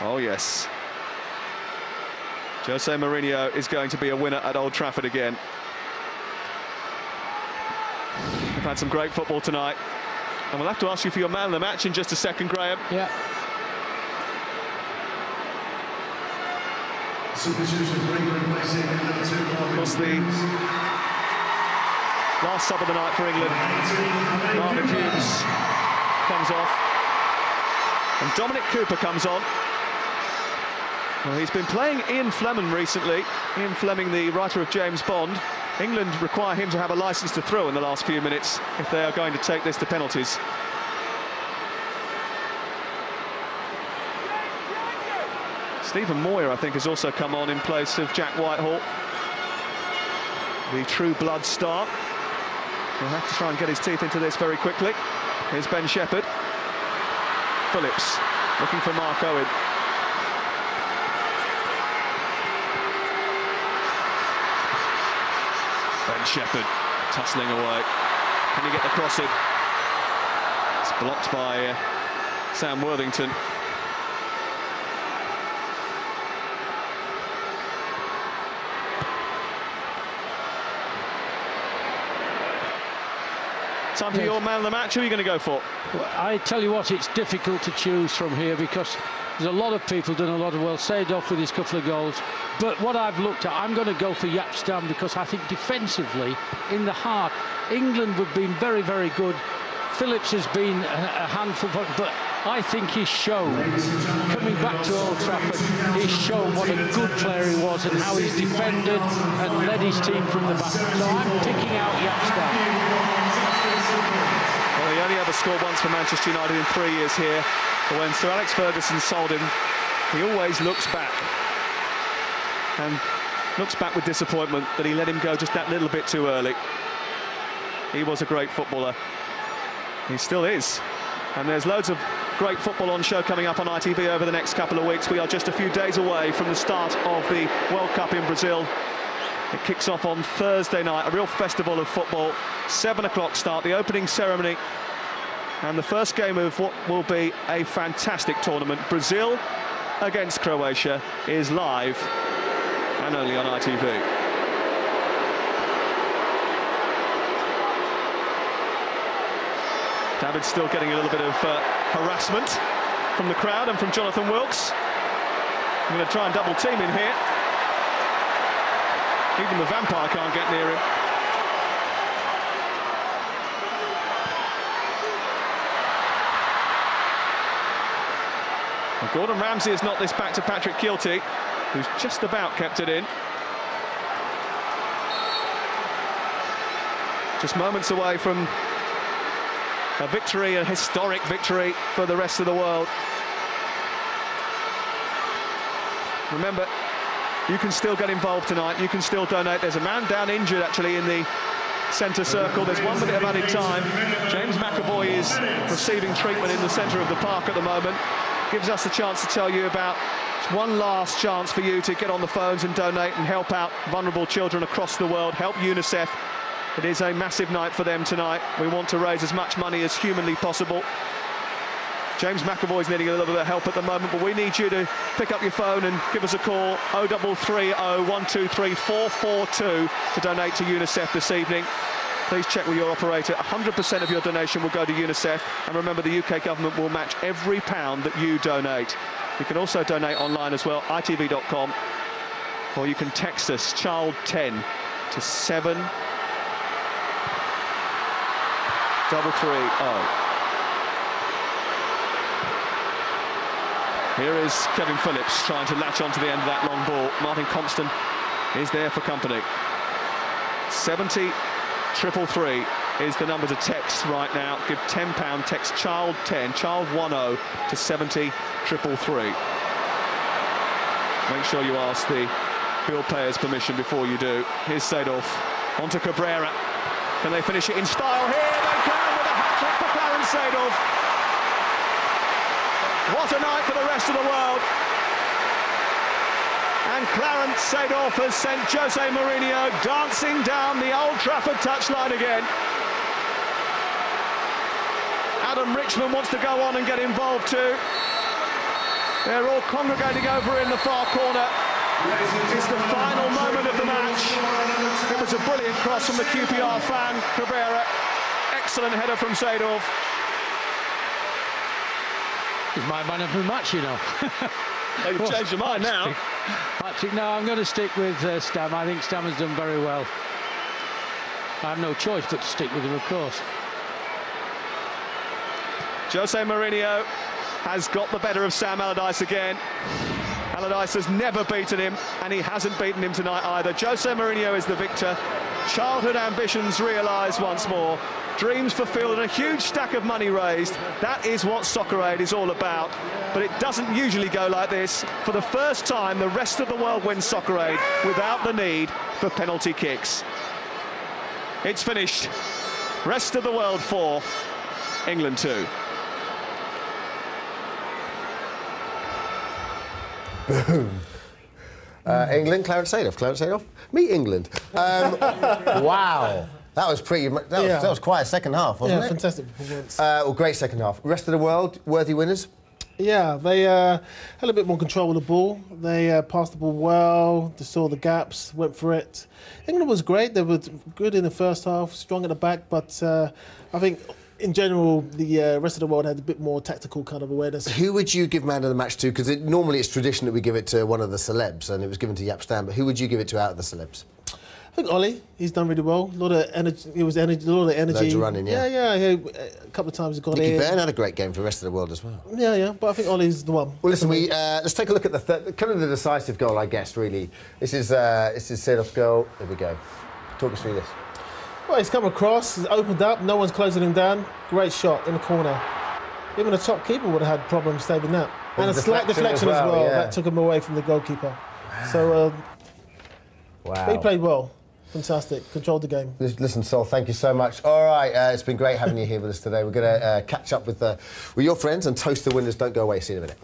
Oh, yes. Jose Mourinho is going to be a winner at Old Trafford again. We've had some great football tonight. And we'll have to ask you for your man of the match in just a second, Graham. Yeah. Of course, the last sub of the night for England, Marvin Humes, comes off. And Dominic Cooper comes on. Well, he's been playing Ian Fleming recently. Ian Fleming, the writer of James Bond. England require him to have a licence to throw in the last few minutes if they are going to take this to penalties. Stephen Moyer, I think, has also come on in place of Jack Whitehall, the True Blood star. He'll have to try and get his teeth into this very quickly. Here's Ben Shepherd. Phillips looking for Mark Owen. Ben Shepherd tussling away. Can he get the cross in? It's blocked by Sam Worthington. Time for your man of the match. Who are you going to go for? Well, I tell you what, it's difficult to choose from here because there's a lot of people doing a lot of well. Seedorf with his couple of goals. But what I've looked at, I'm going to go for Jaap Stam because I think defensively, in the heart, England have been very, very good. Phillips has been a handful, but I think he's shown, coming back to Old Trafford, he's shown what a good player he was and how he's defended and led his team from the back. So I'm picking out Jaap Stam. Well, he only ever scored once for Manchester United in 3 years here. But when Sir Alex Ferguson sold him, he always looks back. And looks back with disappointment that he let him go just that little bit too early. He was a great footballer. He still is. And there's loads of great football on show coming up on ITV over the next couple of weeks. We are just a few days away from the start of the World Cup in Brazil. It kicks off on Thursday night, a real festival of football. 7 o'clock start, the opening ceremony. And the first game of what will be a fantastic tournament, Brazil against Croatia, is live and only on ITV. David's still getting a little bit of harassment from the crowd and from Jonathan Wilkes. I'm going to try and double team in here. Even the vampire can't get near him. Well, Gordon Ramsay has knocked this back to Patrick Kielty, who's just about kept it in. Just moments away from a victory, a historic victory for the rest of the world. Remember, you can still get involved tonight, you can still donate. There's a man down injured actually in the centre circle. There's 1 minute of added time. James McAvoy is receiving treatment in the centre of the park at the moment. Gives us a chance to tell you about one last chance for you to get on the phones and donate and help out vulnerable children across the world. Help UNICEF. It is a massive night for them tonight. We want to raise as much money as humanly possible. James McAvoy's needing a little bit of help at the moment, but we need you to pick up your phone and give us a call, 0330 123 442, to donate to UNICEF this evening. Please check with your operator. 100% of your donation will go to UNICEF, and remember, the UK government will match every pound that you donate. You can also donate online as well, itv.com, or you can text us, child 10 to 7330. Here is Kevin Phillips trying to latch onto the end of that long ball. Martin Compston is there for company. 70-333 is the number to text right now. Give £10, text child 10, child 10 to 70-333. Make sure you ask the bill payer's permission before you do. Here's Seedorf onto Cabrera. Can they finish it in style here? They can, with a hat-trick for Clarence Seedorf. What a night for the rest of the world. And Clarence Seedorf has sent Jose Mourinho dancing down the Old Trafford touchline again. Adam Richmond wants to go on and get involved too. They're all congregating over in the far corner. It's the final moment of the match. It was a brilliant cross from the QPR fan, Cabrera. Excellent header from Seedorf. He's my man of the match, you know. You've changed your mind now. Patrick, no, I'm going to stick with Stam. I think Stam has done very well. I have no choice but to stick with him, of course. Jose Mourinho has got the better of Sam Allardyce again. Allardyce has never beaten him, and he hasn't beaten him tonight either. Jose Mourinho is the victor. Childhood ambitions realised once more. Dreams fulfilled and a huge stack of money raised. That is what Soccer Aid is all about. But it doesn't usually go like this. For the first time, the rest of the world wins Soccer Aid without the need for penalty kicks. It's finished. Rest of the world 4, England 2. Boom. England, Clarence Seedorf. Meet England. Wow. That was pretty. That was quite a second half, wasn't it? Yeah, fantastic performance. Well, great second half. Rest of the world, worthy winners? Yeah, they had a bit more control of the ball. They passed the ball well, they saw the gaps, went for it. England was great. They were good in the first half, strong at the back, but I think in general the rest of the world had a bit more tactical kind of awareness. Who would you give man of the match to? Because normally it's tradition that we give it to one of the celebs, and it was given to Jaap Stam, but who would you give it to out of the celebs? I think Ollie, he's done really well. A lot of energy. A lot of energy. Loads of running, yeah. Yeah. A couple of times he got Nicky in. Byrne had a great game for the rest of the world as well. Yeah. But I think Ollie's the one. Well, listen, let's take a look at the kind of the decisive goal, I guess. Really, this is Seedorf's goal. Here we go. Talk us through this. Well, he's come across. He's opened up. No one's closing him down. Great shot in the corner. Even the top keeper would have had problems saving that. And a slight deflection as well. Yeah. That took him away from the goalkeeper. Wow. So, wow. He played well. Fantastic. Controlled the game. Listen, Sol, thank you so much. All right, it's been great having you here with us today. We're going to catch up with your friends and toast the winners. Don't go away. See you in a minute.